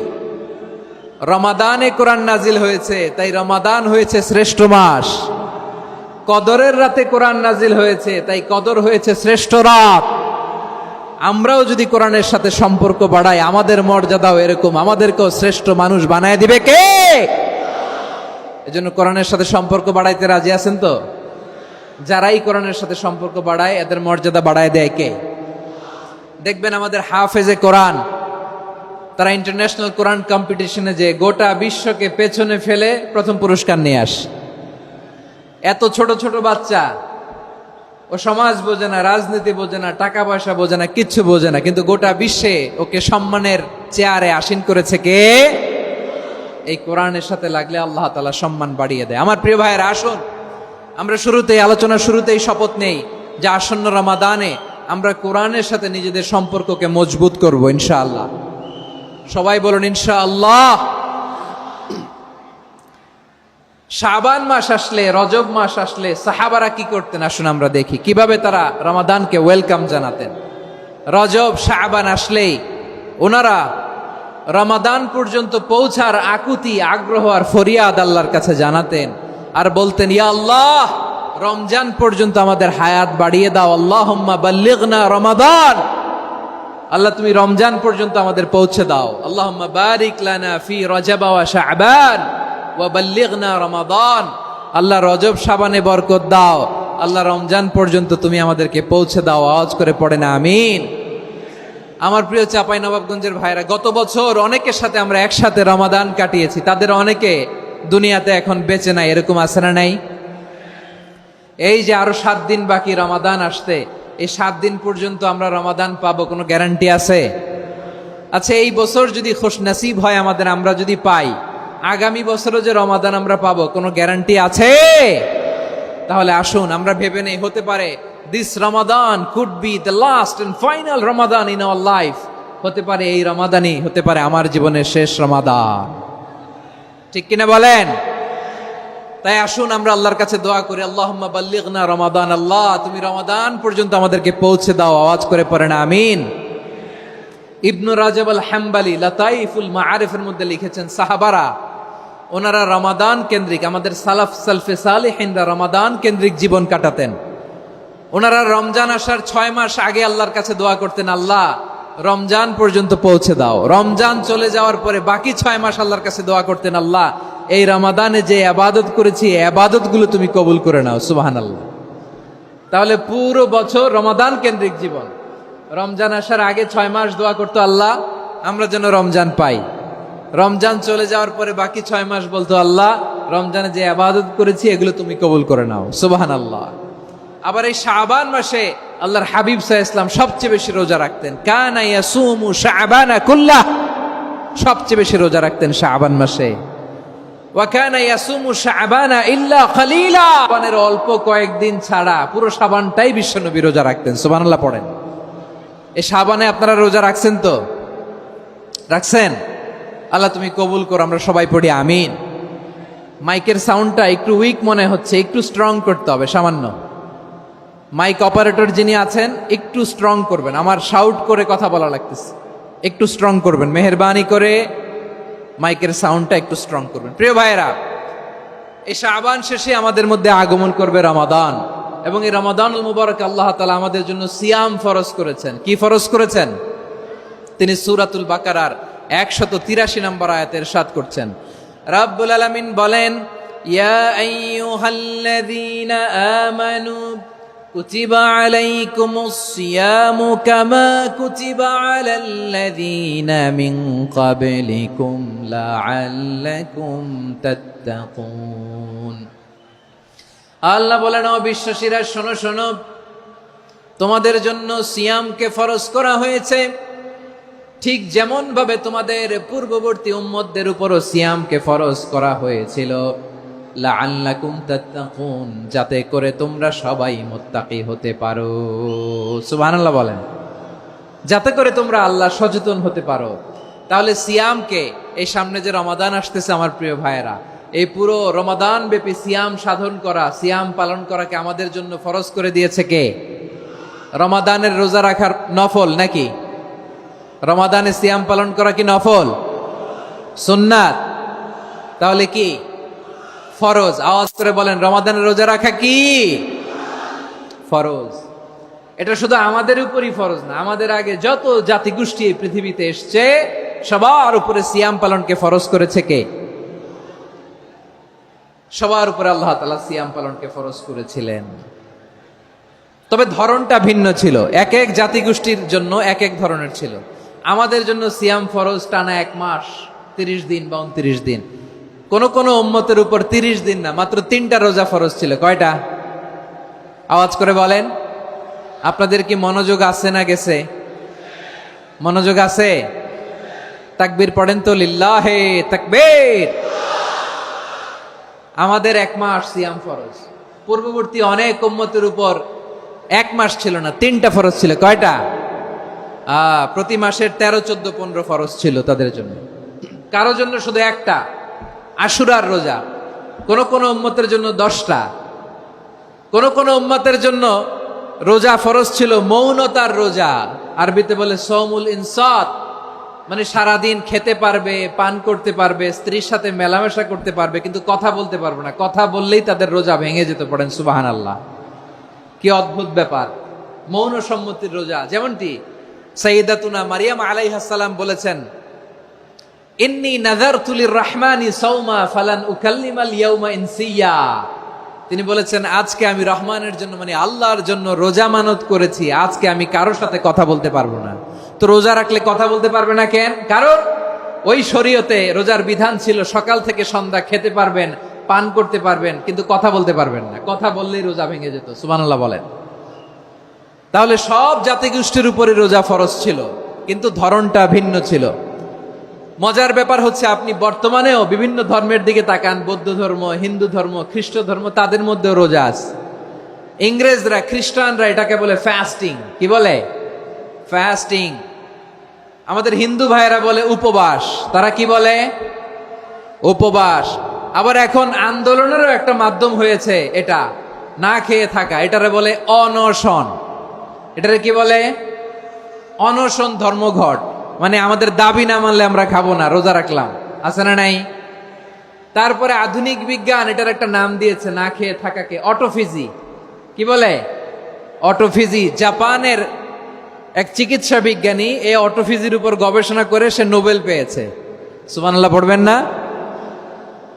রমাদানে কোরআন নাজিল হয়েছে, তাই রমাদান হয়েছে শ্রেষ্ঠ মাস। কদরের রাতে কোরআন নাজিল হয়েছে, তাই কদর হয়েছে শ্রেষ্ঠ রাত। আমরাও যদি কোরআনের সাথে সম্পর্ক বাড়াই, আমাদের মর্যাদাও এরকম, আমাদেরকেও শ্রেষ্ঠ মানুষ বানায় দিবে কে? এজন্য কোরআনের সাথে সম্পর্ক বাড়াইতে রাজি আছেন তো? যারাই কোরআনের সাথে সম্পর্ক বাড়ায় এদের মর্যাদা বাড়ায় দেয় কে? দেখবেন আমাদের হাফেজে কোরআন, তারা ইন্টারন্যাশনাল কোরআন কম্পিটিশনে যে গোটা বিশ্বকে পেছনে ফেলে প্রথম পুরস্কার নিয়ে আসে। এত ছোট ছোট বাচ্চা, ও সমাজ বোঝে না, রাজনীতি বোঝে না, টাকা পয়সা বোঝে না, কিচ্ছু বোঝে না, কিন্তু গোটা বিশ্বে ওকে সম্মানের চেয়ারে আসীন করেছে কে? এই কোরআনের সাথে লাগলে আল্লাহ তাআলা সম্মান বাড়িয়ে দেয়। আমার প্রিয় ভাইয়েরা, আসুন আমরা আলোচনার শুরুতেই শপথ নেই যে আসন্ন রমাদানে আমরা কোরআনের সাথে নিজেদের সম্পর্ককে মজবুত করব ইনশাআল্লাহ। সবাই বলুন ইনশাআল্লাহ। শাবান মাস আসলে, রজব মাস আসলে সাহাবারা কি করতেন আসুন আমরা দেখি কিভাবে তারা রমাদানকে ওয়েলকাম জানাতেন। রজব শাবান আসলেই ওনারা রমাদান পর্যন্ত পৌঁছার আকুতি, আগ্রহ আর ফরিয়াদ আল্লাহর কাছে জানাতেন আর বলতেন, ইয়া আল্লাহ, রমজান পর্যন্ত আমাদের হায়াত বাড়িয়ে দাও। আল্লাহুম্মা বাল্লিগনা রমাদান, আল্লাহ তুমি রমজান পর্যন্ত আমাদের পৌঁছে দাও। আল্লাহুম্মা বারিক লানা ফি রজব ওয়া শাবান ওয়া বাল্লিগনা রমাদান, আল্লাহ রজব শাবানে বরকত দাও, আল্লাহ রমজান পর্যন্ত তুমি আমাদেরকে পৌঁছে দাও। আওয়াজ করে পড়েন আমিন। আমার প্রিয় চাঁপাইনবাবগঞ্জের ভাইরা, গত বছর অনেকের সাথে আমরা একসাথে রমাদান কাটিয়েছি, তাদের অনেকে দুনিয়াতে এখন বেঁচে নাই, এরকম আছে না নাই? এই যে আরো 7 দিন বাকি রমাদান আসতে, এই 7 দিন পর্যন্ত আমরা রমাদান পাবো, কোনো গ্যারান্টি আছে? আচ্ছা, এই বছর যদি খুশনসিব হয় আমাদের, আমরা যদি পাই, আগামী বছরও যে রমাদান আমরা পাবো, কোনো গ্যারান্টি আছে? তাহলে আসুন আমরা ভেবে নেই, হতে পারে this Ramadan could be the last and final Ramadan in our life. হতে পারে এই রমাদানই হতে পারে আমার জীবনের শেষ রমাদান। ঠিক কিনা বলেন? তাই আসুন আমরা আল্লাহর কাছে দোয়া করি, আল্লাহুম্মা বাল্লিগনা রমাদান, আল্লাহ তুমি রমাদান পর্যন্ত আমাদেরকে পৌঁছে দাও। আওয়াজ করে পড়েন আমিন। ইবনু রাজব আল হাম্বালি লাতাইফুল মাআরিফের মধ্যে লিখেছেন, সাহাবারা ওনারা রমাদান কেন্দ্রিক, আমাদের সালফে সালেহিনরা রমাদান কেন্দ্রিক জীবন কাটাতেন। ওনারা রমজান আসার 6 মাস আগে আল্লাহর কাছে দোয়া করতেন, আল্লাহ রমজান পর্যন্ত পৌঁছে দাও। রমজান চলে যাওয়ার পরে বাকি 6 মাস আল্লাহর কাছে দোয়া করতেন, আল্লাহ এই রমাদানে যে ইবাদত করেছি এই ইবাদতগুলো তুমি কবুল করে নাও। সুবহানাল্লাহ। তাহলে পুরো বছর রমাদান কেন্দ্রিক জীবন। রমজান আসার আগে 6 মাস দোয়া করতো, আল্লাহ আমরা যেন রমজান পাই। রমজান চলে যাওয়ার পরে বাকি 6 মাস বলতো, আল্লাহ রমজানে যে ইবাদত করেছি এগুলো তুমি কবুল করে নাও। সুবহানাল্লাহ। আবার এই শাবান মাসে আল্লাহর হাবিব সাল্লাল্লাহু আলাইহি ওয়াসাল্লাম সবচেয়ে বেশি রোজা রাখতেন। কানা ইয়াসুমু শাবানা কুল্লাহ, সবচেয়ে বেশি রোজা রাখতেন শাবান মাসে। ওয়া কানা ইয়াসুমু শাবানা ইল্লা কলিলা, শাবানের অল্প কয়েকদিন ছাড়া পুরো শাবানটাই বিশ্বনবী রোজা রাখতেন। সুবহানাল্লাহ পড়েন। এই শাবানে আপনারা রোজা রাখছেন তো? রাখছেন? আল্লাহ তুমি কবুল করো, আমরা সবাই পড়ি আমিন। মাইকের সাউন্ডটা একটু উইক মনে হচ্ছে, একটু স্ট্রং করতে হবে সামান্য। মাইক অপারেটর যিনি আছেন একটু স্ট্রং করবেন, আমার শাউট করে কথা বলা লাগতেছে, একটু স্ট্রং করবেন মেহেরবানি করে, মাইকের সাউন্ডটা একটু স্ট্রং করবেন। প্রিয় ভাইয়েরা, এই শাবান শেষে আমাদের মধ্যে আগমন করবে রমাদান, এবং এই রমাদানুল মুবারক আল্লাহ তাআলা আমাদের জন্য সিয়াম ফরজ করেছেন। কি ফরজ করেছেন? তিনি সূরাতুল বাকারার 183 নম্বর আয়াতে ইরশাদ করছেন, রাব্বুল আলামিন বলেন, ইয়া আইয়ুহাল্লাযীনা আমানু কুতিবা আলাইকুমুস সিয়ামু কামা কুতিবা আলাল্লাযীনা মিন ক্বাবলিকুম লাআল্লাকুম তাত্তাকুন। আল্লাহ বলেন, ও বিশ্বাসীরা শোনো শোনো, তোমাদের জন্য সিয়ামকে ফরজ করা হয়েছে, ঠিক যেমন ভাবে তোমাদের পূর্ববর্তী উম্মতদের উপরও সিয়ামকে ফরজ করা হয়েছিল, লাআল্লাকুম তাত্তাকুন, যাতে করে তোমরা সবাই মুত্তাকি হতে পারো। সুবহানাল্লাহ বলেন, যাতে করে তোমরা আল্লাহ সচেতন হতে পারো। তাহলে সিয়ামকে, এই সামনে যে রমাদান আসতেছে আমার প্রিয় ভাইয়েরা, এই পুরো রমাদান ব্যাপী সিয়াম সাধন করা, সিয়াম পালন করাকে আমাদের জন্য ফরজ করে দিয়েছে কে? রমাদানের রোজা রাখার নফল নাকি? রমাদানে সিয়াম পালন করা কি নফল? সুন্নাত? তাহলে কি ফরজ? আওয়াজ করে বলেন, রমাদানের রোজা রাখা কি ফরজ? এটা শুধু আমাদের উপরই ফরজ না, আমাদের আগে যত জাতিগোষ্ঠী এই পৃথিবীতে এসছে সবার উপরে সিয়াম পালনকে ফরজ করেছে কে? সবার উপরে আল্লাহ তাআলা সিয়াম পালনকে ফরজ করেছিলেন। তবে ধরনটা ভিন্ন ছিল, এক এক জাতিগোষ্ঠীর জন্য এক এক ধরনের ছিল। আমাদের জন্য সিয়াম ফরজ টানা 1 মাস 30 দিন বা 29 দিন। কোন কোন উম্মতের উপর 30 দিন না, মাত্র 3টা রোজা ফরজ ছিল। কয়টা? আওয়াজ করে বলেন। আপনাদের কি মনোযোগ আছে না গেছে? মনোযোগ আছে? তাকবীর পড়েন তো, লিল্লাহে তাকবীর। আমাদের 1 মাস সিয়াম ফরজ। পূর্ববর্তী অনেক উম্মতের উপর 1 মাস ছিল না, 3টা ফরজ ছিল। কয়টা? প্রতি মাসের 13, 14, 15 ফরজ ছিল তাদের জন্য। কারো জন্য শুধু একটা, আশুরার রোজা। কোন কোন উম্মতের জন্য 10টা। কোন কোন উম্মতের জন্য রোজা ফরজ ছিল মৌনতার রোজা, আরবিতে বলে সৌমুল ইনসাত, মানে সারাদিন খেতে পারবে, পান করতে পারবে, স্ত্রীর সাথে মেলামেশা করতে পারবে, কিন্তু কথা বলতে পারবে না। কথা বললেই তাদের রোজা ভেঙে যেত। পড়েন সুবহানাল্লাহ। কি অদ্ভুত ব্যাপার! মৌন সম্মতির রোজা। যেমনটি সাইয়্যিদাতুনা মারিয়াম আলাইহিস সালাম বলেছেন, ইন্নী নাযারতু লির-রাহমানি সাওমা ফালান উকাল্লিমাল ইয়াওমা ইনসিয়া। তিনি বলেছেন, আজকে আমি রহমানের জন্য, মানে আল্লাহর জন্য রোজা মানত করেছি, আজকে আমি কারোর সাথে কথা বলতে পারবো না। তো রোজা রাখলে কথা বলতে পারবে না কেন? কারণ ওই শরীয়তে রোজার বিধান ছিল সকাল থেকে সন্ধ্যা খেতে পারবেন, পান করতে পারবেন, কিন্তু কথা বলতে পারবেন না। কথা বললেই রোজা ভেঙে যেত। সুবহানাল্লাহ বলেন। তাহলে সব জাতিগোষ্ঠীর উপরে রোজা ফরজ ছিল, কিন্তু ধরনটা ভিন্ন ছিল। মজার ব্যাপার হচ্ছে, আপনি বর্তমানেও বিভিন্ন ধর্মের দিকে তাকান, বৌদ্ধ ধর্ম, হিন্দু ধর্ম, খ্রিস্ট ধর্ম, তাদের মধ্যেও রোজা আছে। ইংরেজরা, খ্রিস্টানরা এটাকে বলে ফাস্টিং। কি বলে? ফাস্টিং। আমাদের হিন্দু ভাইয়েরা বলে উপবাস। তারা কি বলে? উপবাস। আবার এখন আন্দোলনেরও একটা মাধ্যম হয়েছে এটা, না খেয়ে থাকা। এটারে বলে অনশন। এটারে কি বলে? অনশন ধর্মঘট। মানে আমাদের দাবি না মানলে আমরা খাবো না, রোজা রাখলাম। আছে না নাই? তারপরে আধুনিক বিজ্ঞান এটার একটা নাম দিয়েছে না খেয়ে থাকাকে, অটোফিজি। কি বলে? অটোফিজি। জাপানের এক চিকিৎসা বিজ্ঞানী এই অটোফিজির উপর গবেষণা করে সে নোবেল পেয়েছে। সুবহানাল্লাহ পড়বেন না?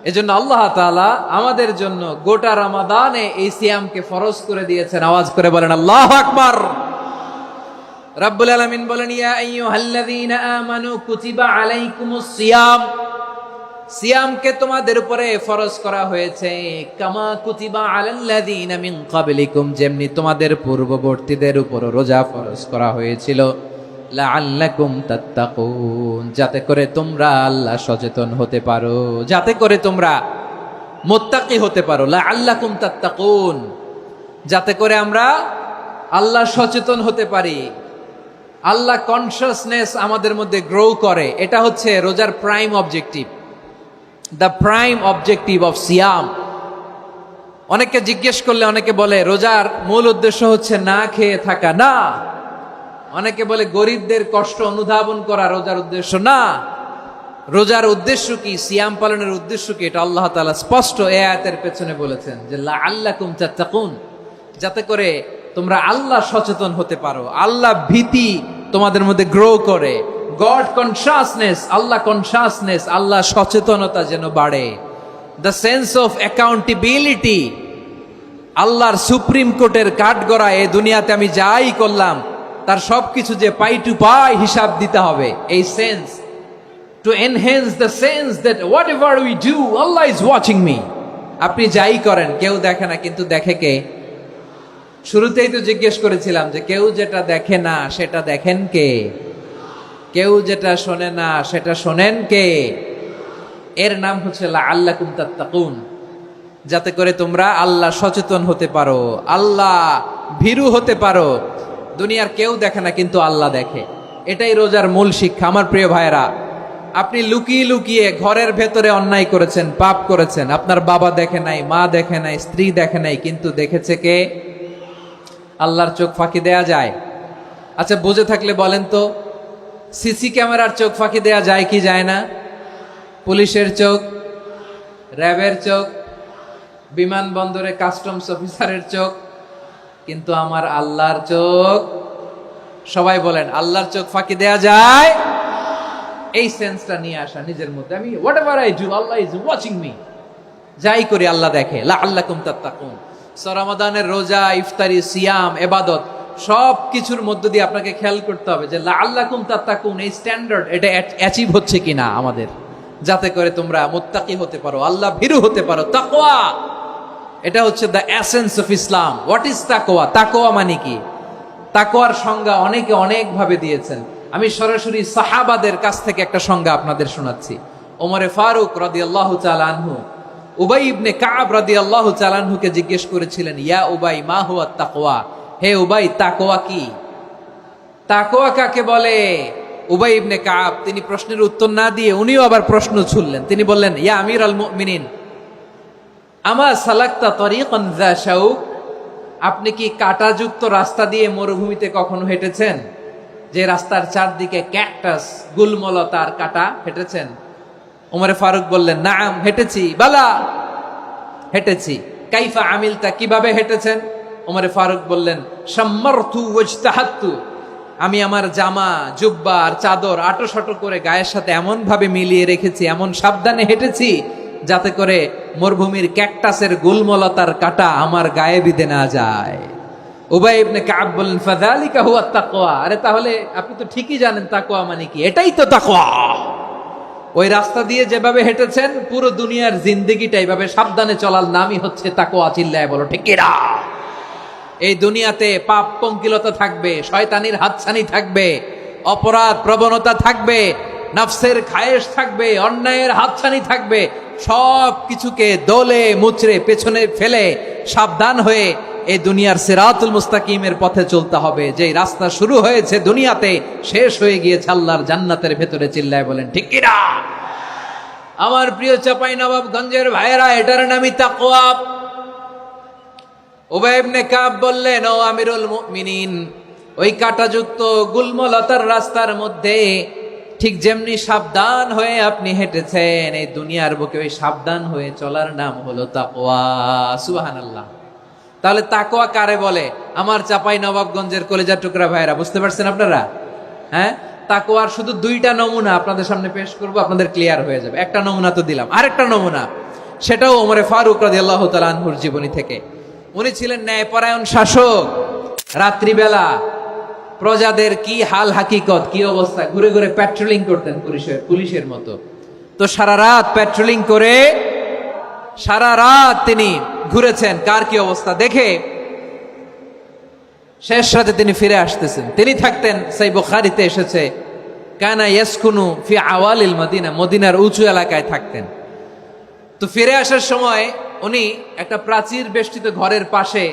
এজন্য আল্লাহ তাআলা আমাদের জন্য গোটা রমাদানে এই সিয়ামকে ফরজ করে দিয়েছেন। আওয়াজ করে বলেন আল্লাহু আকবার। রাব্বুল আলামিন বলেন, ইয়া আইয়ুহাল্লাযীনা আমানু কুতিবা আলাইকুমুস সিয়াম। সিয়ামকে তোমাদের উপরে ফরজ করা হয়েছে, কামা কুতিবা আলাল্লাযীনা মিন ক্বাবলিকুম, যেমনি তোমাদের পূর্ববর্তীদের উপর রোজা ফরজ করা হয়েছিল, লাআল্লাকুম তাত্তাকুন, যাতে করে তোমরা আল্লাহ সচেতন হতে পারো, যাতে করে তোমরা মুত্তাকি হতে পারো। লাআল্লাকুম তাত্তাকুন, যাতে করে আমরা আল্লাহ সচেতন হতে পারি, আল্লাহ কনসিয়াসনেস আমাদের মধ্যে গ্রো করে। এটা হচ্ছে রোজার prime objective, the prime objective of সিয়াম। অনেকে জিজ্ঞেস করলে অনেকে বলে রোজার মূল উদ্দেশ্য হচ্ছে না খেয়ে থাকা। না। অনেকে বলে গরিবদের কষ্ট অনুধাবন করা রোজার উদ্দেশ্য। না। রোজার উদ্দেশ্য কি, সিয়াম পালনের উদ্দেশ্য কি, এটা আল্লাহ তাআলা স্পষ্ট এই আয়াতের পেছনে বলেছেন যে লাআল্লাকুম তাত্তাকুন, যাতে করে তোমরা আল্লাহ সচেতন হতে পারো, আল্লাহ ভীতি তোমাদের মধ্যে গ্রো করে, গড কনসিয়াসনেস, আল্লাহ কনসিয়াসনেস, আল্লাহ সচেতনতা যেন বাড়ে, দ্য সেন্স অফ অ্যাকাউন্টেবিলিটি। আল্লাহর সুপ্রিম কোর্টের কাঠগড়া এই দুনিয়াতে আমি যাই করলাম তার সবকিছু যে পাই টু পাই হিসাব দিতে হবে, এই sense, to enhance the sense that what ever we do Allah is watching me. আপনি যাই করেন কেউ দেখে না, কিন্তু দেখে কে? শুরুতেই তো জিজ্ঞেস করেছিলাম যে কেউ যেটা দেখে না সেটা দেখেন কে? কেউ যেটা শোনে না সেটা শোনেন কে? এর নাম হচ্ছে লাআল্লাকুম তাত্তাকুন, যাতে করে তোমরা আল্লাহ সচেতন হতে পারো, আল্লাহ ভীরু হতে পারো। দুনিয়ার কেউ দেখে না, কিন্তু আল্লাহ দেখে। এটাই রোজার মূল শিক্ষা। আমার প্রিয় ভাইরা, আপনি লুকিয়ে লুকিয়ে ঘরের ভেতরে অন্যায় করেছেন, পাপ করেছেন, আপনার বাবা দেখে নাই, মা দেখে নাই, স্ত্রী দেখে নাই, কিন্তু দেখেছে কে? আল্লাহর চোখ ফাঁকি দেয়া যায়? আচ্ছা, বুঝে থাকলে বলেন তো, সিসি ক্যামেরার চোখ ফাঁকি দেয়া যায় কি যায় না? পুলিশের চোখ, র্যাবের চোখ, বিমানবন্দরে কাস্টমস অফিসারের চোখ, কিন্তু আমার আল্লাহর চোখ? সবাই বলেন, আল্লাহর চোখ ফাঁকি দেয়া যায়? এই সেন্সটা নিয়ে আসা নিজের মধ্যে, আমি what ever I do Allah is watching me, যাই করি আল্লাহ দেখে। লাআল্লাকুম তাত্তাকুন। রমাদানের রোজা, ইফতারি, সিয়াম, ইবাদত সব কিছুর মধ্য দিয়ে আপনাকে খেয়াল করতে হবে যে লাআল্লাকুম তাত্তাকুন, এই স্ট্যান্ডার্ড এটা অ্যাচিভ হচ্ছে কিনা আমাদের, যাতে করে তোমরা মুত্তাকি হতে পারো, আল্লাহ ভীরু হতে পারো। তাকওয়া, এটা হচ্ছে the essence of Islam. What is তাকওয়া? তাকওয়া মানে কি? তাকওয়ার সংজ্ঞা অনেকে অনেক ভাবে দিয়েছেন। আমি সরাসরি সাহাবাদের কাছ থেকে একটা সংজ্ঞা আপনাদের শোনাচ্ছি। ওমরে ফারুক রাদিয়াল্লাহু তাআলা আনহু উবাই ইবনে কাব রাদিয়াল্লাহু তাআলা আনহুকে জিজ্ঞেস করেছিলেন, ইয়া উবাই মা হুয়া তাকওয়া, হে উবাই তাকওয়া কি? তাকওয়া কাকে বলে? উবাই ইবনে কাব তিনি প্রশ্নের উত্তর না দিয়ে উনিও আবার প্রশ্ন ছুড়লেন। তিনি বললেন, ইয়া আমিরুল মুমিনিন, আমা সালাকতা তরিকান যা শাউক, আপনি কি কাঁটাযুক্ত রাস্তা দিয়ে মরুভূমিতে কখনো হেঁটেছেন? যে রাস্তার চারদিকে ক্যাকটাস, গুলমলতার কাঁটা, হেঁটেছেন? ওমরে ফারুক বললেন, নাম, হেঁটেছি। বালা, হেঁটেছি। কাইফা আমিলতা, কিভাবে হেঁটেছেন? ওমরে ফারুক বললেন, শাম্মারতু ওয়াজতাহাতু, আমি আমার জামা, জুব্বা আর চাদর আটো করে গায়ের সাথে এমন ভাবে মিলিয়ে রেখেছি, এমন সাবধানে হেঁটেছি যাতে করে মরুভূমির ক্যাকটাসের গুলমলতার কাঁটা আমার গায়ে বিঁধে না যায়। উবাই ইবনে কাব বললেন, ফাযালিকা হুয়া তাকওয়া, আরে তাহলে আপনি তো ঠিকই জানেন তাকওয়া মানে কি, এটাই তো তাকওয়া। ওই রাস্তা দিয়ে যেভাবে হেঁটেছেন, পুরো দুনিয়ার জিন্দেগিটা এইভাবে সাবধানে চলার নামই হচ্ছে তাকওয়া। চিল্লায় বলো ঠিক কিনা? এই দুনিয়াতে পাপ পঙ্কিলতা থাকবে, শয়তানির হাতছানি থাকবে, অপরাধ প্রবণতা থাকবে, নফসের খায়েশ থাকবে, অন্যায়ের হাতছানি থাকবে। সব কিছুকে দোলে মুচড়ে পেছনে ফেলে সাবধান হয়ে এই দুনিয়ার সিরাতুল মুস্তাকিমের পথে চলতে হবে। যেই রাস্তা শুরু হয়েছে দুনিয়াতে, শেষ হয়ে গিয়েছে আল্লাহর জান্নাতের ভেতরে। চিল্লায় বলেন ঠিক কিনা? আমার প্রিয় চাঁপাইনবাবগঞ্জের ভাইয়েরা, এটার নামই তাকওয়া। উবাই ইবনে কাব বললেন, ও আমিরুল মুমিনিন, ওই কাঁটাযুক্ত গুলমলতার রাস্তার মধ্যে ঠিক যেমনি সাবধান হয়ে আপনি হেঁটেছেন, এই দুনিয়ার বুকে ওই সাবধান হয়ে চলার নাম হলো তাকওয়া। সুবহানাল্লাহ। তাহলে তাকওয়া কারে বলে? আমার চাঁপাইনবাবগঞ্জের কলেজার টুকরা ভাইয়েরা, বুঝতে পারছেন আপনারা? হ্যাঁ, তাকওয়ার শুধু দুইটা নমুনা আপনাদের সামনে পেশ করব, আপনাদের ক্লিয়ার হয়ে যাবে। একটা নমুনা তো দিলাম, আরেকটা নমুনা, সেটাও ওমরে ফারুক রাদিয়াল্লাহু তাআলা আনহুর জীবনী থেকে। উনি ছিলেন ন্যায়পরায়ণ শাসক। রাত্রিবেলা প্রজাদের কি হাল হাকিকত, কি অবস্থা, ঘুরে ঘুরে প্যাট্রোলিং করতেন পুলিশের মতো। তো সারা রাত প্যাট্রোলিং করে সারা রাত তিনি ঘুরেছেন কার কি অবস্থা দেখে। শেষ রাতে তিনি ফিরে আসতেছেন। তিনি থাকতেন, সেই বুখারীতে এসেছে, কানা ইয়াসকুনু ফি আওয়ালিল মদিনা, মদিনার উঁচু এলাকায় থাকতেন। তো ফিরে আসার সময় উনি একটা প্রাচীর বেষ্টিত ঘরের পাশে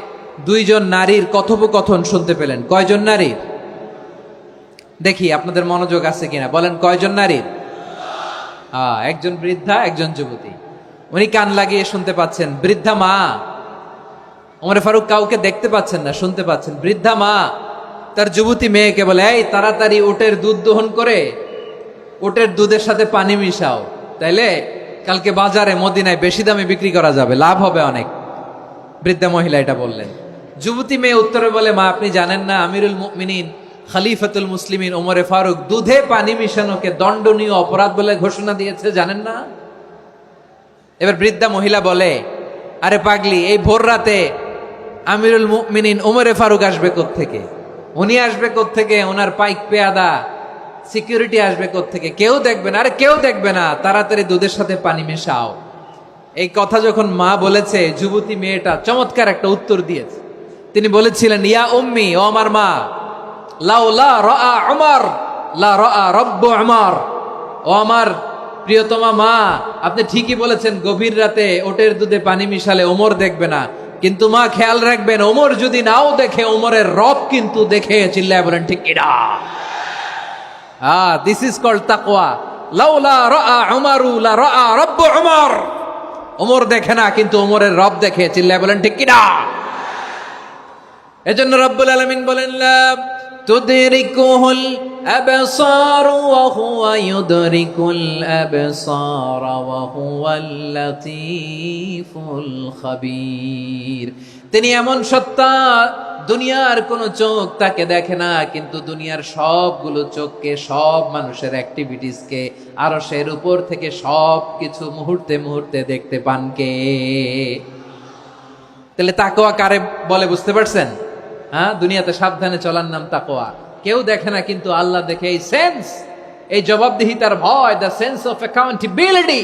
দুইজন নারীর কথোপকথন শুনতে পেলেন। কয়জন নারীর? দেখি আপনাদের মনোযোগ আছে কিনা, বলেন কয়জন নারীর? একজন বৃদ্ধা, একজন যুবতী। উনি কান লাগিয়ে শুনতে পাচ্ছেন। বৃদ্ধা মা, ওমর ফারুক কাউকে দেখতে পাচ্ছেন না, শুনতে পাচ্ছেন। বৃদ্ধা মা তার যুবতী মেয়েকে বলে, এই তাড়াতাড়ি উটের দুধ দহন করে উটের দুধের সাথে পানি মিশাও, তাইলে কালকে বাজারে মদিনায় বেশি দামে বিক্রি করা যাবে, লাভ হবে অনেক। বৃদ্ধা মহিলা এটা বললেন। যুবতী মেয়ে উত্তরে বলে, মা আপনি জানেন না আমিরুল মুমিনিন খলিফাতুল মুসলিমিন ওমরে ফারুক দুধে পানি মিশানোকে দণ্ডনীয় অপরাধ বলে ঘোষণা দিয়েছে, জানেন না? এবার বৃদ্ধা মহিলা বলে, আরে পাগলি, এই ভোর রাতে আমিরুল মুমিনিন ওমরে ফারুক আসবে কোত্থেকে? উনি আসবে কোত্থেকে? ওনার পাইক পেয়াদা সিকিউরিটি আসবে কোত্থেকে? কেউ দেখবে না। আরে কেউ দেখবে না, তাড়াতাড়ি দুধের সাথে পানি মেশাও। এই কথা যখন মা বলেছে, যুবতী মেয়েটা চমৎকার একটা উত্তর দিয়েছে। তিনি বলেছিলেন, ইয়া উম্মি, ও আমার মা, লাউলা রাআ উমর লা রাআ রব্বু উমর, ও আমার প্রিয়তমা মা, আপনি ঠিকই বলেছেন, গভীর রাতে ওটের দুধে পানি মিশালে ওমর দেখবে না, কিন্তু মা খেয়াল রাখবেন, ওমর যদি নাও দেখে, ওমরের রব কিন্তু দেখে। চিল্লায় বলেন ঠিক কিনা? দিস ইজ কল্ড তাকওয়া। লাউলা রাআ উমরু লা রাআ রব্বু উমর, ওমর দেখে না কিন্তু ওমরের রব দেখে। চিল্লায় বলেন ঠিক কিনা? এজন্য রব্বুল আলামিন বলেন, লা তুদরিকুহুল আবসার ওয়া হুয়া ইউদরিকুল আবসার ওয়া হুয়াল লাতীফুল খাবীর। তিনি এমন সত্তা, দুনিয়ার কোন চোখ তাকে দেখে না, কিন্তু দুনিয়ার সবগুলো চোখকে, সব মানুষের অ্যাক্টিভিটিসকে আরশের উপর থেকে সব কিছু মুহূর্তে মুহূর্তে দেখতে পান কে? তাহলে তাকওয়া কারে বলে বুঝতে পারছেন? হ্যাঁ, দুনিয়াতে সাবধানে চলার নাম তাকওয়া। কেউ দেখে না, কিন্তু আল্লাহ দেখে। এই সেন্স, এই জবাবদিহিতার ভয়, দ্য সেন্স অফ অ্যাকাউন্টেবিলিটি,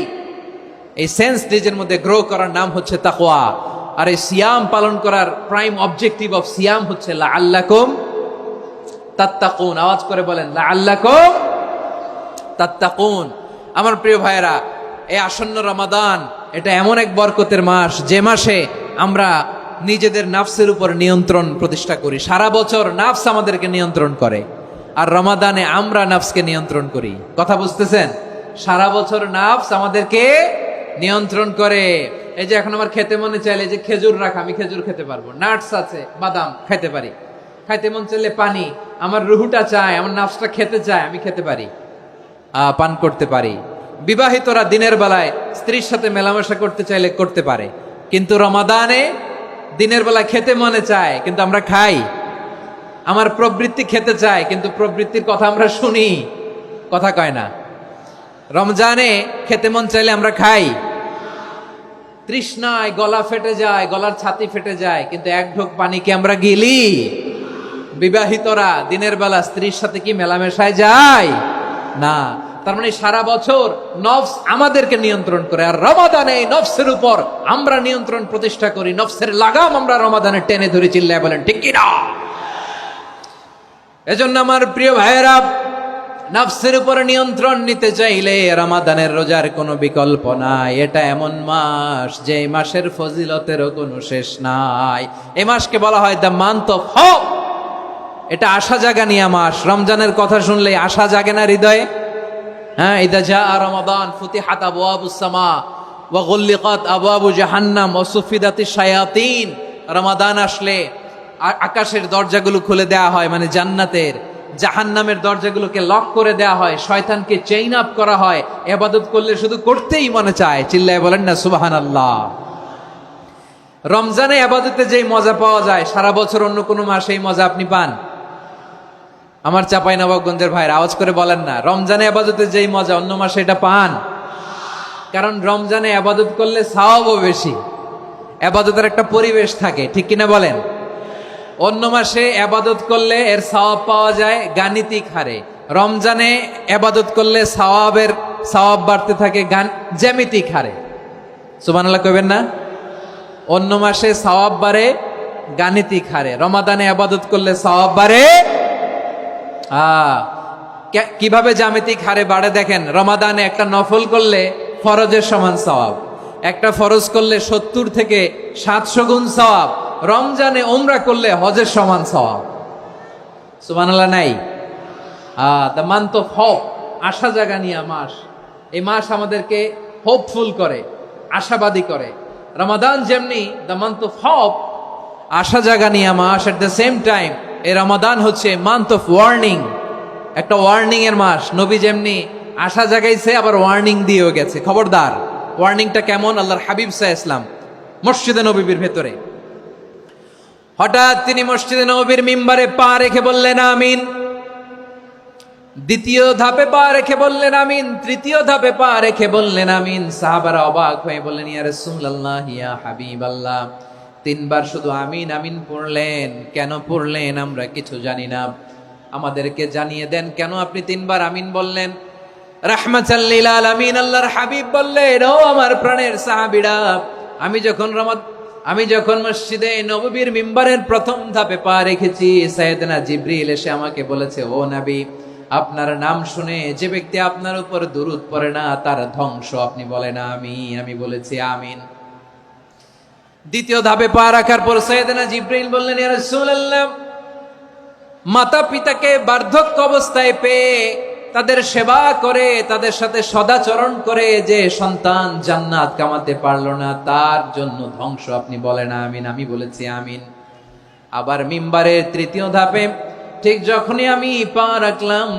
এই সেন্স নিজের মধ্যে গ্রো করার নাম হচ্ছে তাকওয়া। আর এই সিয়াম পালন করার প্রাইম অবজেক্টিভ অফ সিয়াম হচ্ছে লাআল্লাকুম তাত্তাকুন। আওয়াজ করে বলেন লাআল্লাকুম তাত্তাকুন। আমার প্রিয় ভাইয়েরা, এই আসন্ন রমাদান এটা এমন এক বরকতের মাস, যে মাসে আমরা নিজেদের নাফসের উপর নিয়ন্ত্রণ প্রতিষ্ঠা করি। সারা বছর নাফস আমাদেরকে নিয়ন্ত্রণ করে, আর রমাদানে আমরা নাফসকে নিয়ন্ত্রণ করি। কথা বুঝতেছেন? সারা বছর নাফস আমাদেরকে নিয়ন্ত্রণ করে। এই যে এখন আমার খেতে মনে চাইলে যে খেজুর রাখা, আমি খেজুর খেতে পারবো, নাটস আছে, বাদাম খেতে পারি। খাইতে মন চাইলে পানি, আমার রুহুটা চায়, আমার নাফসটা খেতে চায়, আমি খেতে পারি, পান করতে পারি। বিবাহিতরা দিনের বেলায় স্ত্রীর সাথে মেলামেশা করতে চাইলে করতে পারে, কিন্তু রমাদানে দিনের বেলায় খেতে মনে চায়, কিন্তু আমরা খাই। আমার প্রবৃত্তি খেতে চায়, কিন্তু প্রবৃত্তির কথা আমরা শুনি, কথা কয় না। রমজানে খেতে মন চাইলে আমরা খাই, তৃষ্ণায় গলা ফেটে যায়, গলার ছাতি ফেটে যায়, কিন্তু এক ঢোক পানি কি আমরা গিলি? বিবাহিতরা দিনের বেলা স্ত্রীর সাথে কি মেলামেশায় যায় না। তার মানে সারা বছর নফস আমাদেরকে নিয়ন্ত্রণ করে, আর রমাদানে এই নফসের উপর আমরা নিয়ন্ত্রণ প্রতিষ্ঠা করি। নফসের লাগাম আমরা রমাদানে টেনে ধরে, চিল্লায় বলেন ঠিক কি না? এজন্য আমার প্রিয় ভাইয়েরা, নফসের উপর নিয়ন্ত্রণ নিতে চাইলে রমাদানের রোজার কোনো বিকল্প নাই। এটা এমন মাস যে মাসের ফজিলতেরও কোনো শেষ নাই। এই মাসকে বলা হয় দ্য মান্থ অফ হোপ। এটা আশা জাগানিয়া মাস। রমজানের কথা শুনলে আশা জাগে না হৃদয়ে? হ্যাঁ, ইদা জাআ রমাদান ফুতিহাত আবওয়াবুস সামা ওয়া গুল্লিকাত আবওয়াবু জাহান্নাম ওয়া সুফিদাতিশ শায়াতিন। রমাদান আসলে আকাশের দরজাগুলো খুলে দেয়া হয়, মানে জান্নাতের। জাহান্নামের দরজাগুলোকে লক করে দেয়া হয়, শয়তানকে চেইন আপ করা হয়। ইবাদত করলে শুধু করতেই মনে চায়, চিল্লায় বলেন না সুবহানাল্লাহ। রমজানে ইবাদতে যেই মজা পাওয়া যায়, সারা বছর অন্য কোনো মাসে এই মজা আপনি পান? আমার চাঁপাইনবাবগঞ্জের ভাইরা আওয়াজ করে বলেন না, রমজানে ইবাদতে যেই মজা অন্য মাসে এটা পান? কারণ রমজানে ইবাদত করলে সওয়াবও বেশি, ইবাদতের একটা পরিবেশ থাকে, ঠিক কিনা বলেন? অন্য মাসে ইবাদত করলে এর সওয়াব পাওয়া যায় গাণিতিক হারে, রমজানে ইবাদত করলে সওয়াব বাড়তে থাকে জ্যামিতিক হারে। সুবহানাল্লাহ কইবেন না? অন্য মাসে সওয়াব বাড়ে গাণিতিক হারে, রমাদানে ইবাদত করলে সওয়াব বাড়ে কিভাবে জ্যামিতিক হারে বাড়ে দেখেন। রমাদানে একটা নফল করলে ফরজের সমান সওয়াব, একটা ফরজ করলে 70 থেকে 700 গুণ সওয়াব। রমজানে উমরা করলে হজের সমান সওয়াব। সুবহানাল্লাহ নাই? দ্য মান্থ অফ হোপ, আশা জাগানিয়া মাস। এই মাস আমাদেরকে হোপফুল করে, আশাবাদী করে। রমাদান যেমনি দ্য মান্থ অফ হোপ, আশা জাগানিয়া মাস, এট দ্য সেম টাইম এই রমাদান হচ্ছে মান্থ অফ ওয়ার্নিং, একটা ওয়ার্নিং এর মাস। নবী যেমনি আশা জাগাইছে, আবার ওয়ার্নিং দিয়েও গেছে, খবরদার। ওয়ার্নিংটা কেমন? আল্লাহর হাবিব সাল্লাল্লাহু আলাইহি ওয়াসাল্লাম মসজিদে নববীর ভেতরে, হঠাৎ তিনি মসজিদে নববীর মিম্বারে পা রেখে বললেন আমিন। দ্বিতীয় ধাপে পা রেখে বললেন আমিন, তৃতীয় ধাপে পা রেখে বললেন আমিন। সাহাবারা অবাক হয়ে বললেন, ইয়া রাসূলুল্লাহ, ইয়া হাবিবাল্লাহ, 3 বার শুধু আমিন আমিন পড়লেন, কেন পড়লেন আমরা কিছু জানি না, আমাদেরকে জানিয়ে দেন কেন আপনি 3 বার আমিন বললেন। রাহমাতাল লিল আলামিন আল্লাহর হাবিব বললেন, ও আমার প্রাণের সাহাবীরা, আমি যখন মসজিদে নববীর মিম্বারের প্রথম ধাপে পা রেখেছি, সাইয়েদনা জিবরিল এসে আমাকে বলেছে, ও নবী, আপনার নাম শুনে যে ব্যক্তি আপনার উপর দুরূদ পড়ে না তার ধ্বংস। আপনি বলেন আমিন। আমি বলেছি আমিন। দ্বিতীয় ধাপে পা রাখার পর সাইয়েদনা জিবরিল বললেন, ইয়া রাসূলুল্লাহ, মাতা পিতাকে বার্ধক্য অবস্থায় পেয়ে তাদের সেবা করে, তাদের সাথে সদাচরণ করে যে সন্তান জান্নাত কামাতে পারলো না, তার জন্য ধ্বংস। আপনি বলেন আমিন। আমি বলেছি আমিন। আবার মিম্বারের তৃতীয় ধাপে ঠিক যখনই আমি পা রাখলাম,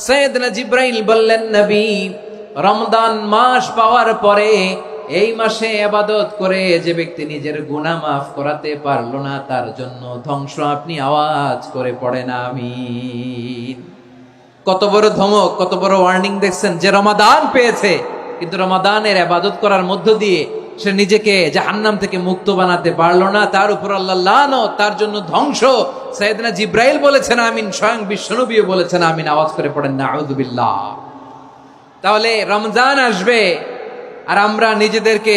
সাইয়েদনা জিবরাইল বললেন, নবী, রমজান মাস পাওয়ার পরে এই মাসে ইবাদত করে যে ব্যক্তি নিজের গুনাহ মাফ করাতে পারলো না, তার জন্য ধ্বংস। আপনি আওয়াজ করে পড়েন আমিন। কত বড় ধমক, কত বড় ওয়ার্নিং দেখছেন, যে রমাদান পেয়েছে কিন্তু রমাদানের ইবাদত করার মধ্য দিয়ে সে নিজেকে জাহান্নাম থেকে মুক্ত বানাতে পারলো না, তার উপর আল্লাহ লানত, তার জন্য ধ্বংস। সাইয়েদনা জিব্রাইল বলেছেন আমিন, স্বয়ং বিশ্বনবীও বলেছেন আমিন। আওয়াজ করে পড়েন নাউযুবিল্লাহ। তাহলে রমজান আসবে আর আমরা নিজেদেরকে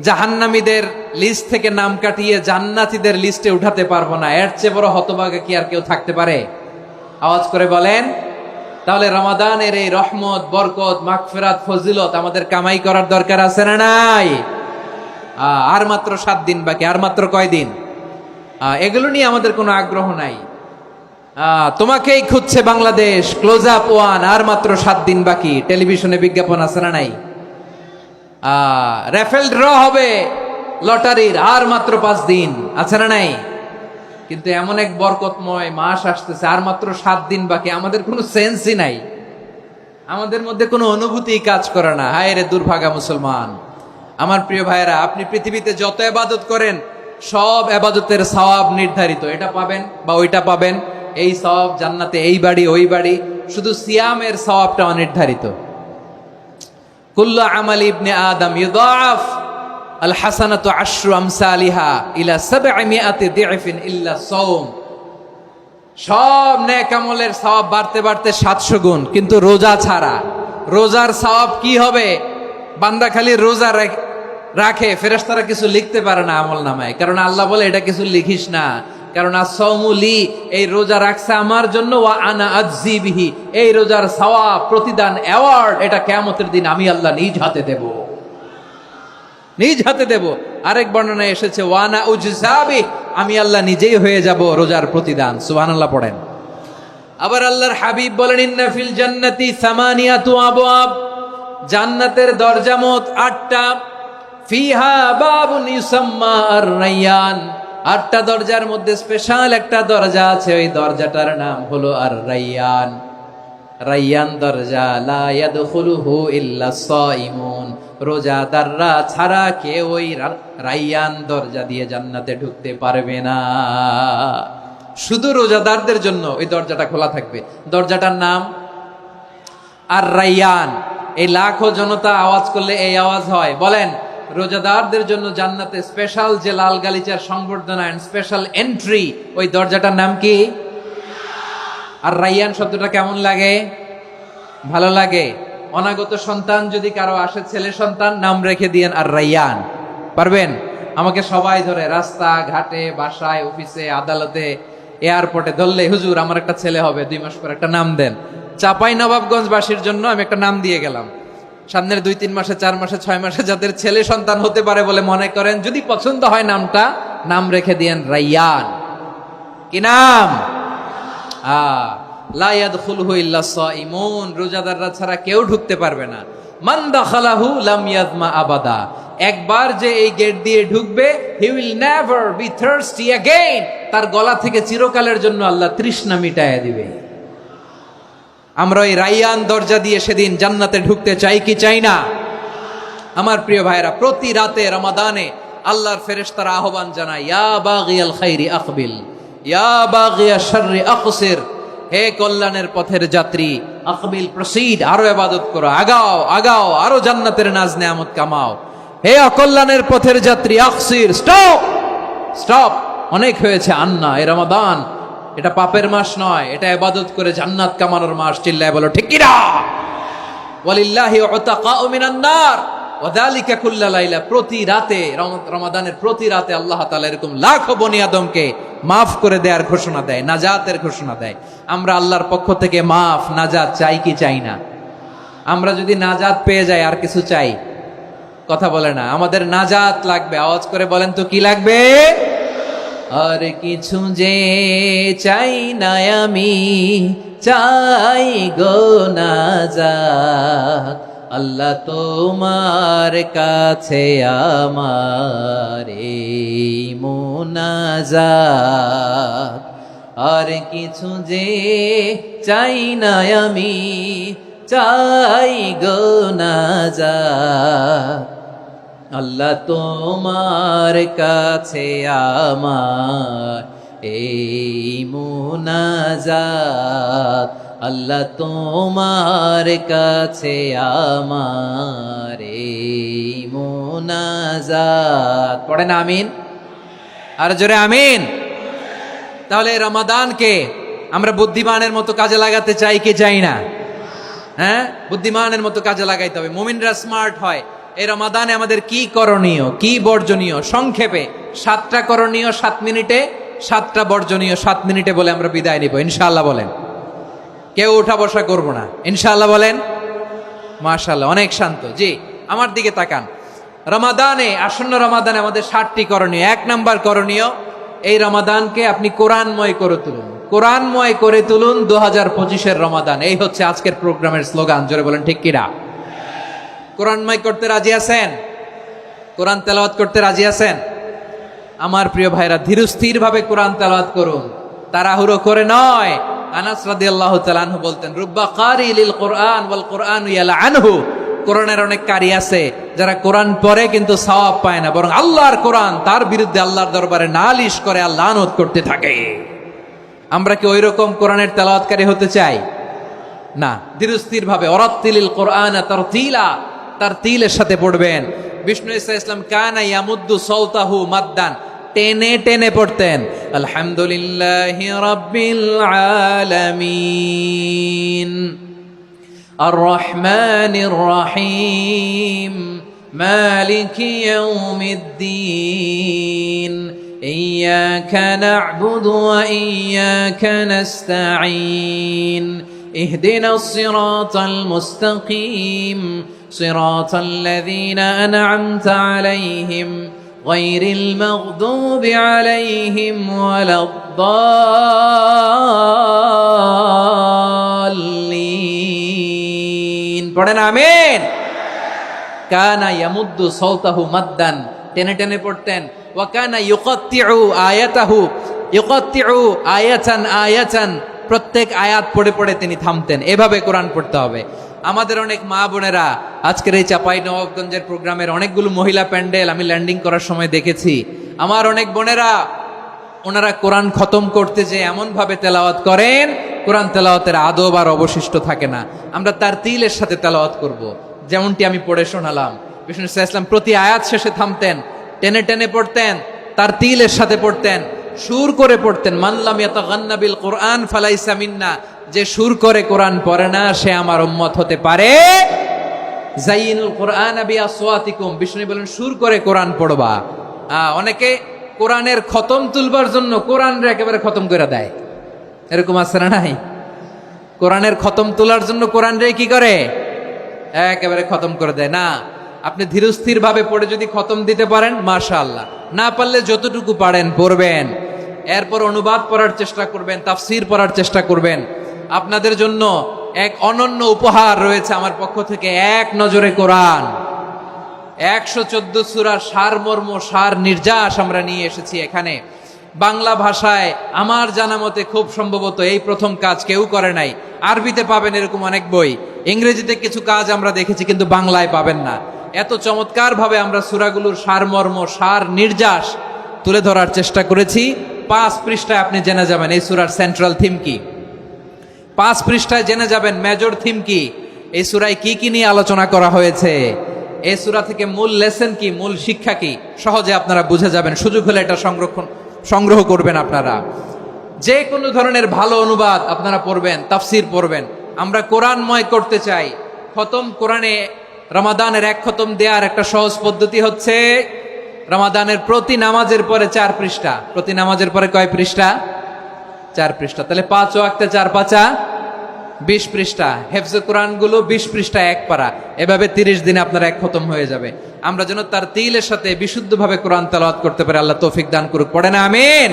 জাহান্নামীদের লিস্ট থেকে নাম কাটিয়ে জান্নাতীদের লিস্টে উঠাতে পারবো না। এর চেয়ে বড় হতভাগা কি আর কেউ থাকতে পারে? আওয়াজ করে বলেন। তাহলে রমাদানের এই রহমত, বরকত, মাগফিরাত, ফজিলত আমাদের কামাই করার দরকার আছে না নাই? আর মাত্র 7 দিন বাকি। আর মাত্র কয় দিন? এগুলো নিয়ে আমাদের কোনো আগ্রহ নাই। তোমাকেই খুঁজছে বাংলাদেশ, ক্লোজ আপ ওয়ান, আর মাত্র 7 দিন বাকি। টেলিভিশনে বিজ্ঞাপন আছে না নাই? রেফেল ড্র হবে লটারির, আর মাত্র 5 দিন, আছে না নাই? কিন্তু এমন এক বরকতময় মাস আসতেছে, আর মাত্র 7 দিন বাকি। আমাদের কোনো সেন্সই নাই, আমাদের মধ্যে কোনো অনুভূতি কাজ করে না। হায় রে দুর্ভাগা মুসলমান। আমার প্রিয় ভাইয়েরা, আপনি পৃথিবীতে যত ইবাদত করেন সব ইবাদতের সওয়াব নির্ধারিত। এটা পাবেন বা ওইটা পাবেন, এই সওয়াব জান্নাতে, এই বাড়ি ওই বাড়ি। শুধু সিয়ামের সওয়াবটা অনির্ধারিত। কুল্লু আমাল ইবনে আদম ইউদাআফ আল হাসানাতু আশরু আমসালিহা ইলা 700 দি'ফিন ইল্লা সাওম। সব নেক আমলের সওয়াব বাড়তে বাড়তে 700 গুণ, কিন্তু রোজা ছাড়া। রোজার সওয়াব কি হবে? বান্দা খালি রোজা রাখে, ফেরেশতারা কিছু লিখতে পারে না আমল নামায়, কারণ আল্লাহ বলে এটা কিছু লিখিস না, কারণ as-সাওমুলি, এই রোজা রাখছে আমার জন্য, ওয়া আনা আজজি বিহি, এই রোজার সওয়াব, প্রতিদান, অ্যাওয়ার্ড, এটা কিয়ামতের দিন আমি আল্লাহ নিজ হাতে দেব, নিজ হাতে দেব। আরেক বর্ণনায় এসেছে ওয়ানা উজজাবি, আমি আল্লাহ নিজেই হয়ে যাব রোজার প্রতিদান। সুবহানাল্লাহ পড়েন। আবার আল্লাহর হাবিব বলেন ইন্না ফিল জান্নাতি সামানিয়াতু আবওয়াব, জান্নাতের দরজা মোট 8টা। ফিহা বাবুন ইউসাম্মা আর-রায়্যান, 8টা দরজার মধ্যে স্পেশাল একটা দরজা আছে, ওই দরজাটার নাম হলো আর-রায়্যান। রায়্যান দরজা, লা ইয়াদখুলুহু ইল্লা সাইমুন, রোজাদাররা ছাড়া কেউ ওই রায়্যান দরজা দিয়ে জান্নাতে ঢুকতে পারবে না। শুধু রোজাদারদের জন্য ওই দরজাটা খোলা থাকবে। দরজাটার নাম আর-রায়্যান। এই লাখো জনতা আওয়াজ করলে এই আওয়াজ হয়। বলেন, রোজাদারদের জন্য জান্নাতে স্পেশাল যে লাল গালিচার সংবর্ধনা এন্ড স্পেশাল এন্ট্রি, ওই দরজাটার নাম কি? আর-রায়্যান শব্দটা কেমন লাগে? ভালো লাগে। অনাগত সন্তান যদি কারো আসে, ছেলে সন্তান, নাম রেখে দিয়েন আর-রায়্যান। পারবেন? আমাকে সবাই ধরে রাস্তা ঘাটে, বাসায়, অফিসে, আদালতে, এয়ারপোর্টে ধরলে, হুজুর আমার একটা ছেলে হবে 2 মাস পর, একটা নাম দেন। চাপাই নবাবগঞ্জবাসীর জন্য আমি একটা নাম দিয়ে গেলাম। সামনের 2-3 মাসে, 4 মাসে, 6 মাসে যাদের ছেলে সন্তান হতে পারে বলে মনে করেন, যদি পছন্দ হয় নামটা, নাম রেখে দিয়েন রায়্যান। কি নাম? লা ইয়াদখুলুহু ইল্লা সাইমুন, রোজাদাররা ছাড়া কেউ ঢুকতে পারবে না। মান দাখালাহু লাম ইয়াযমা আবাদা, একবার যে এই গেট দিয়ে ঢুকবে, he will never be thirsty again, তার গলা থেকে চিরকালের জন্য আল্লাহ তৃষ্ণা মিটায়া দিবে। আমরা ওই রায়্যান দরজা দিয়ে সেদিন জান্নাতে ঢুকতে চাই কি চাই না? আমার প্রিয় ভাইরা, প্রতি রাতে রমাদানে আল্লাহর ফেরেশতারা আহ্বান জানায়, ইয়া বাগিয়াল খাইরি আকবিল, ইয়া বাগিয়াশ শাররি আকসির, হে কল্যাণের পথের যাত্রী, আকবিল, প্রসিড, আরো ইবাদত করো, আগাও আগাও, আরো জান্নাতের নাজ নেয়ামত কামাও। হে অকল্যাণের পথের যাত্রী, আকসির, স্টপ স্টপ, অনেক হয়েছে। আন্না, এ রমাদান এটা পাপের মাস নয়, এটা ইবাদত করে জান্নাত কামানোর মাস। চিল্লায় বলো ঠিক কি না? ওয়ালিল্লাহি উতাকাউ মিনান নার ওয়া যালিকা কুল্লা লাইলা, প্রতি রাতে, রমাদানের প্রতি রাতে আল্লাহ তাআলা এরকম লাখো বনি আদমকে মাফ করে দেওয়ার ঘোষণা দেয়, নাজাতের ঘোষণা দেয়। আমরা আল্লাহর পক্ষ থেকে মাফ, নাজাত চাই কি চাই না? আমরা যদি নাজাত পেয়ে যাই, আর কিছু চাই? কথা বলে না। আমাদের নাজাত লাগবে। আওয়াজ করে বলেন তো কি লাগবে? আর কিছু যে চাই না আমি, চাই গো নাজাত, আল্লাহ তোমার কাছে আমার এই মুনাজাত। আর কিছু যে চাই না আমি, চাই গো নাজাত, আল্লাহ তোমার কাছে আমার এই মুনাজাত, আল্লাহ তোমার কাছে আমার এই মুনাজাত। হামাযাত। পড়েন আমিন, আর জোরে আমিন। তাহলে রমাদানকে আমরা বুদ্ধিমানের মতো কাজে লাগাতে চাই কি চাই না? হ্যাঁ, বুদ্ধিমানের মতো কাজে লাগাইতে হবে। মুমিনরা স্মার্ট হয়। এই রমাদানে আমাদের কি করণীয়, কি বর্জনীয়, সংক্ষেপে 7টা করণীয় 7 মিনিটে, 7টা বর্জনীয় 7 মিনিটে বলে আমরা বিদায় নিব ইনশাআল্লাহ। বলেন, কেউ উঠা বসা করবো না ইনশাআল্লাহ। বলেন মাশাআল্লাহ, অনেক শান্ত। জি, আমার দিকে তাকান। রমাদানে, আসন্ন রমাদানে আমাদের 7টি করণীয়। 1 নাম্বার করণীয়, এই রমাদানকে আপনি কোরআনময় করে তুলুন। কোরআনময় করে তুলুন 2025-এর রমাদান। এই হচ্ছে আজকের প্রোগ্রামের স্লোগান। জোরে বলেন ঠিক কিনা? কোরআনময় করতে রাজি আছেন? কোরআন তেলাওয়াত করতে রাজি আছেন? আমার প্রিয় ভাইরা, ধীরস্থির ভাবে কোরআন তেলাওয়াত করুন, তাড়াহুড়ো করে নয়। আনাস রাদিয়াল্লাহু তাআলা আনহু বলতেন, রুব্বা কারি লিল কোরআন ওয়াল কোরআন ইয়ালআনহু। কোরআনের অনেক কারি আছে যারা কোরআন পড়ে কিন্তু সওয়াব পায় না, বরং আল্লাহর কোরআন তার বিরুদ্ধে আল্লাহর দরবারে নালিশ করে আর লানত করতে থাকে। আমরা কি ওই রকম কোরআনের তেলাওয়াতকারী হতে চাই? না। ধীরস্থির ভাবে ওরাত্তিলিল কোরআন তারতিলা, তারতিলের সাথে পড়বেন। বিষ্ণু ইসা ইসলাম কানা ইয়ামুদ্দু সাওতাহু মাদ্দান, টেনে টেনে পড়তেন। আলহামদুলিল্লাহি রাব্বিল আলামিন আর রহমানির রহিম মালিকি ইয়াউমিদ্দিন ইয়্যাকা না'বুদু ওয়া ইয়্যাকা নাস্তাঈন ইহদিনাস সিরাতাল মুস্তাকিম সিরাতাল লাযীনা আন'আমতা আলাইহিম গায়রিল মাগদুবি আলাইহিম ওয়ালাদ-দাল্লিন। পড়েন আমিন। কানা ইয়ামুদ্দু সাওতাহু মাদ্দান, টেনে টেনে পড়তেন। ওয়া কানা ইউকাত্তিউ আয়াতাহু, ইউকাত্তিউ আয়াতান আয়াতান, প্রত্যেক আয়াত পড়ে পড়ে তিনি থামতেন। এভাবে কোরআন পড়তে হবে। আমাদের অনেক মা বোনেরা আজকের এই চাঁপাইনবাবগঞ্জের প্রোগ্রামের অনেকগুলো মহিলা প্যান্ডেল আমি ল্যান্ডিং করার সময় দেখেছি। আমার অনেক বোনেরা, ওনারা কোরআন খতম করতে যে এমন ভাবে তেলাওয়াত করেন, কোরআন তেলাওয়াতের আদব আর অবশিষ্ট থাকে না। আমরা তারতিলের সাথে তেলাওয়াত করব, যেমনটি আমি পড়ে শোনালাম। বিষ্ণু ইসলাম প্রতি আয়াত শেষে থামতেন, টেনে টেনে পড়তেন, তারতিলের সাথে পড়তেন, সুর করে পড়তেন। মানলাম ইয়াতাগান্না বিল কোরআন ফালাইসা মিন্না, যে সুর করে কোরআন পড়ে না সে আমার উম্মত হতে পারে। যাইনুল কোরআন বিআসওয়াতিকুম, বিষ্ণু বলেন সুর করে কোরআন পড়বা। অনেকে কোরআনের খতম তুলবার জন্য কোরআনরে একেবারে খতম করে দেয়, এরকম আছে না নাই? কোরআনের খতম তোলার জন্য কোরআনরে কি করে? একেবারে খতম করে দেয়। না, আপনি ধীরস্থির ভাবে পড়ে যদি খতম দিতে পারেন মাশাআল্লাহ, না পারলে যতটুকু পারেন পড়বেন। এরপর অনুবাদ পড়ার চেষ্টা করবেন, তাফসির পড়ার চেষ্টা করবেন। আপনাদের জন্য এক অনন্য উপহার রয়েছে আমার পক্ষ থেকে, এক নজরে কোরআন। 114 সূরার সারমর্ম, সার নির্যাস আমরা নিয়ে এসেছি এখানে বাংলা ভাষায়। আমার জানা মতে খুব সম্ভবত এই প্রথম কাজ, কেউ করে নাই। আরবিতে পাবেন এরকম অনেক বই, ইংরেজিতে কিছু কাজ আমরা দেখেছি, কিন্তু বাংলায় পাবেন না। এত চমৎকার ভাবে আমরা সূরাগুলোর সারমর্ম, সার নির্যাস তুলে ধরার চেষ্টা করেছি। 5 পৃষ্ঠায় আপনি জেনে যাবেন এই সূরার সেন্ট্রাল থিম কি। 5 পৃষ্ঠায় জেনে যাবেন মেজর থিম কি, এই সূরায় কি কি নিয়ে আলোচনা করা হয়েছে, এই সূরা থেকে মূল লেসন কি, মূল শিক্ষা কি, সহজে আপনারা বুঝে যাবেন। সুযোগ হলে এটা সংগ্রহ করবেন। আপনারা যে কোনো ধরনের ভালো অনুবাদ আপনারা পড়বেন, তাফসির পড়বেন। আমরা কোরআনময় করতে চাই। খতম কোরআনে রমাদানের 1 খতম দেওয়ার একটা সহজ পদ্ধতি হচ্ছে, রমাদানের প্রতি নামাজের পরে 4 পৃষ্ঠা। প্রতি নামাজের পরে কয় পৃষ্ঠা? 4 পৃষ্ঠা। তাহলে 5 ওয়াক্তে 4 পাঁচা 20 পৃষ্ঠা। হেফজে কোরআন গুলো 20 পৃষ্ঠা 1 পারা। এভাবে 30 দিনে আপনার 1 খতম হয়ে যাবে। আমরা যেন তার তিলের সাথে বিশুদ্ধভাবে কোরআন তেলাওয়াত করতে পারি, আল্লাহ তৌফিক দান করুক। পড়ে না আমিন।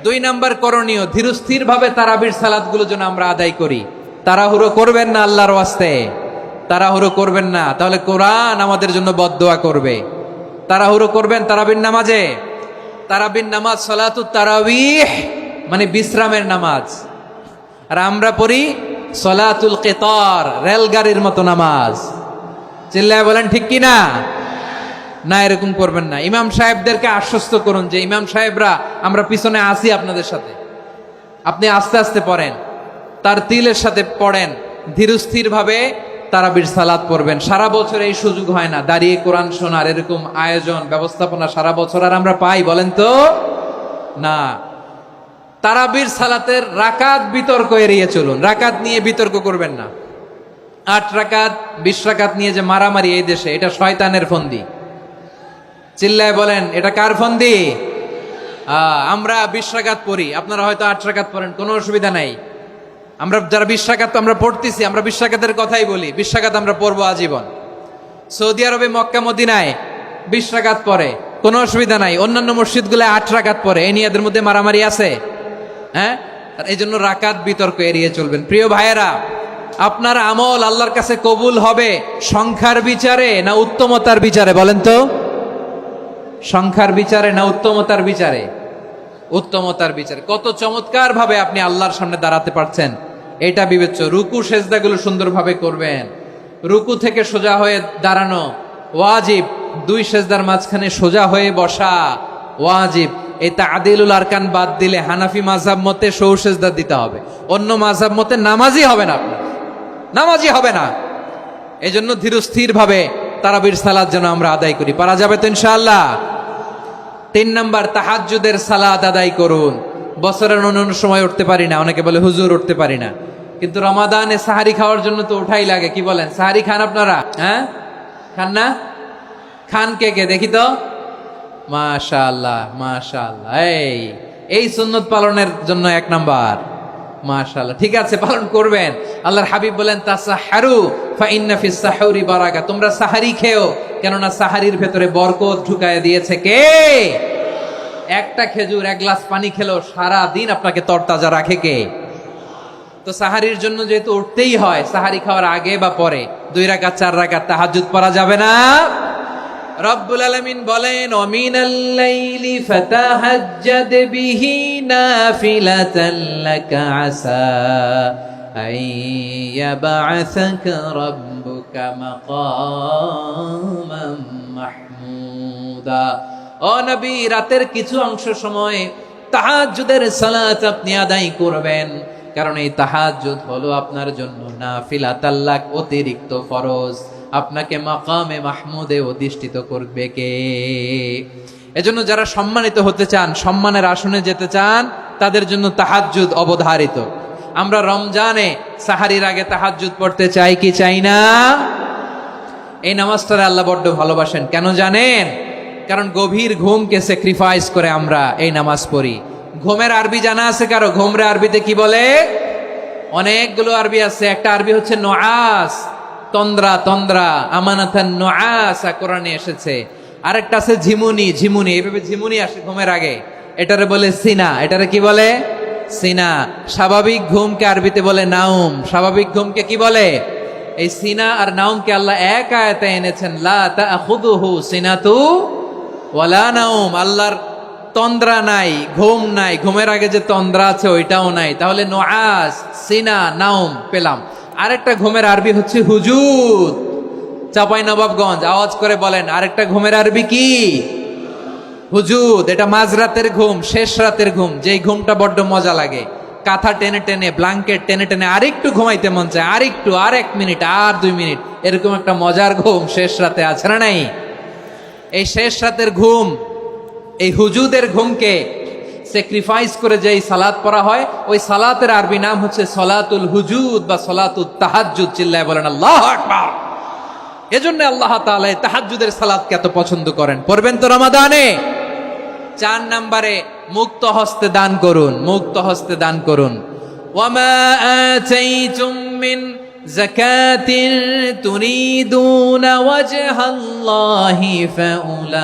2 নাম্বার করণীয়, ধীরস্থির ভাবে তারাবির সালাত গুলো যেন আমরা আদায় করি। তাড়াহুড়ো করবেন না আল্লাহর ওয়াস্তে, তাড়াহুড়ো করবেন না, তাহলে কোরআন আমাদের জন্য বদদোয়া করবে। তাড়াহুড়ো করবেন তারাবির নামাজে। তারাবির নামাজ সালাতুত তারাবিহ মানে বিশ্রামের নামাজ, আর আমরা পড়ি সালাতুল কিতার, রেলগাড়ির মতো নামাজ। চিল্লায় বলেন ঠিক কি না? না, এরকম করবেন না। ইমাম সাহেবদেরকে আশ্বস্ত করুন যে ইমাম সাহেবরা আমরা পিছনে আসি আপনাদের সাথে, আপনি আস্তে আস্তে পড়েন, তার তিলের সাথে পড়েন, ধীরস্থির ভাবে তারাবির সালাত পড়বেন। সারা বছর এই সুযোগ হয় না, দাঁড়িয়ে কোরআন শোনার এরকম আয়োজন ব্যবস্থাপনা সারা বছর আর আমরা পাই বলেন তো না। তারাবির সালাতের রাকাত বিতর্ক এড়িয়ে চলুন, রাকাত নিয়ে বিতর্ক করবেন না। 8 রাকাত 20 রাকাত নিয়ে যে মারামারি এই দেশে, এটা শয়তানের ফন্দি। চিল্লায় বলেন এটা কার ফন্দি? আমরা 20 রাকাত পড়ি, আপনারা হয়তো 8 রাকাত পড়েন, কোনো অসুবিধা নাই। আমরা যারা 20 রাকাত আমরা পড়তেছি, আমরা 20 রাকাতের কথাই বলি, 20 রাকাত আমরা পড়বো আজীবন। সৌদি আরবে মক্কা মদিনায় 20 রাকাত পড়ে, কোনো অসুবিধা নাই। অন্যান্য মসজিদগুলো 8 রাকাত পড়ে, এই নিয়ে এদের মধ্যে মারামারি আছে? হ্যাঁ, এই জন্য রাকাত বিতর্ক এড়িয়ে চলবেন। প্রিয় ভাইয়েরা, আপনার আমল আল্লাহর কাছে কবুল হবে সংখ্যার বিচারে না উত্তমতার বিচারে বলেন তো? সংখ্যার বিচারে না উত্তমতার বিচারে? উত্তমতার বিচারে। কত চমৎকার ভাবে আপনি আল্লাহর সামনে দাঁড়াতে পারছেন এটা বিবেচ্য। রুকু সেজদাগুলো সুন্দরভাবে করবেন, রুকু থেকে সোজা হয়ে দাঁড়ানো ওয়াজিব, 2 সেজদার মাঝখানে সোজা হয়ে বসা ওয়াজিব। এই তাদিলুল আরকান বাদ দিলে হানাফি মাযহাব মতে সৌ সেজদা দিতে হবে, অন্য মাযহাব মতে নামাজই হবে না, আপনার নামাজই হবে না। এজন্য ধীরস্থির ভাবে তারাবির সালাত যেন আমরা আদায় করি। পারা যাবে তো ইনশাআল্লাহ? 3 নাম্বার, তাহাজ্জুদের সালাত আদায় করুন। বছরের অন্য সময় উঠতে পারি না, অনেকে বলে হুজুর উঠতে পারি না, কিন্তু রমাদানে সাহারি খাওয়ার জন্য তো ওঠাই লাগে। কি বলেন, সাহারি খান আপনারা? হ্যাঁ, খান না? খান কে কে দেখি তো? মাশাআল্লাহ মাশাআল্লাহ, এই সুন্নত পালনের জন্য 1 নাম্বার। মাশাআল্লাহ, ঠিক আছে, পালন করবেন। আল্লাহর হাবিব বলেন তাসাহহারু ফা ইন্না ফিস সাহুরি বারাকা, তোমরা সাহারি খেও, কেননা সাহারির ভেতরে বরকত ঢুকায় দিয়েছে কে? একটা খেজুর 1 গ্লাস পানি খেলো সারা দিন আপনাকে তরতাজা রাখে কে? তো সাহারির জন্য যেহেতু উঠতেই হয়, সাহারি খাওয়ার আগে বা পরে 2 রাকাত 4 রাকাত তাহাজ্জুদ পড়া যাবে না? রব্বুল আলামিন বলেন ওয়ামিনাল লাইলি ফাতাহাজ্জাদ বিহি নাফিলাতান লাকা আসা আইয়াবআসাকা রাব্বুকা মাকামান মাহমুদা। ও নবী, রাতের কিছু অংশ সময় তাহাজ্জুদের সালাত আপনি আদায় করবেন, কারণ এই তাহাজ্জুদ হলো আপনার জন্য নাফিলাতান লাক, অতিরিক্ত ফরজ। আপনাকে মাকামে মাহমুদে অধিষ্ঠিত করবে কে? এজন্য যারা সম্মানিত হতে চান, সম্মানের আসনে যেতে চান, তাদের জন্য তাহাজ্জুদ অবধারিত। আমরা রমজানে সাহারির আগে তাহাজ্জুদ পড়তে চাই কি চাই না? এই নামাজটারে আল্লাহ বড্ড ভালোবাসেন, কেন জানেন? কারণ গভীর ঘুমকে স্যাক্রিফাইস করে আমরা এই নামাজ পড়ি। ঘুমের আরবি জানা আছে কারো? ঘুমরে আরবিতে কি বলে? অনেকগুলো আরবি আছে। একটা আরবি হচ্ছে নুআস, তন্দ্রা, তন্দ্রা, আমানাতান নুআসা কোরআনে এসেছে। আরেকটা আছে ঝিমুনি, ঝিমুনি, এইভাবে ঝিমুনি আসে ঘুমের আগে, এটারে বলে সিনা। এটারে কি বলে? সিনা। স্বাভাবিক ঘুমকে আরবিতে বলে নাউম। স্বাভাবিক ঘুমকে কি বলে? এই সিনা আর নাউমকে আল্লাহ এক আয়াতে এনেছেন, লা তাখুযুহু সিনাতু ওয়ালা নাউম। আল্লাহর তন্দ্রা নাই, ঘুম নাই, ঘুমের আগে যে তন্দ্রা আছে ওইটাও নাই। তাহলে নুআস, সিনা, নাউম পেলাম। আরেকটা ঘুমের আরবি হচ্ছে হুজুদ। চাঁপাইনবাবগঞ্জ আওয়াজ করে বলেন, আরেকটা ঘুমের আরবি কি? হুজুদ। এটা মাঝরাতের ঘুম, শেষ রাতের ঘুম, যেই ঘুমটা বড্ড মজা লাগে। কাঁথা টেনে টেনে, ব্ল্যাঙ্কেট টেনে টেনে আরেকটু ঘুমাইতে মন চায়, আরেকটু, আর 1 মিনিট, আর 2 মিনিট, এরকম একটা মজার ঘুম শেষ রাতে আছে না নাই? এই শেষ রাতের ঘুম, এই হুজুদের ঘুমকে স্যাক্রিফাইস করে যেই সালাত পড়া হয়, ওই সালাতের আরবি নাম হচ্ছে সলাতুল হুজুদ বা সলাতুত তাহাজ্জুদ। চিল্লায় বলেন আল্লাহু আকবার। এজন্য আল্লাহ তাআলা তাহাজ্জুদের সালাতকে এত পছন্দ করেন। পড়বেন তো রমাদানে? 4 নম্বরে মুক্ত হস্তে দান করুন, মুক্ত হস্তে দান করুন। ওয়ামা আতাইতুম মিন যাকাতিন তুরিদুনা ওয়াজহাল্লাহি ফাউলাইকা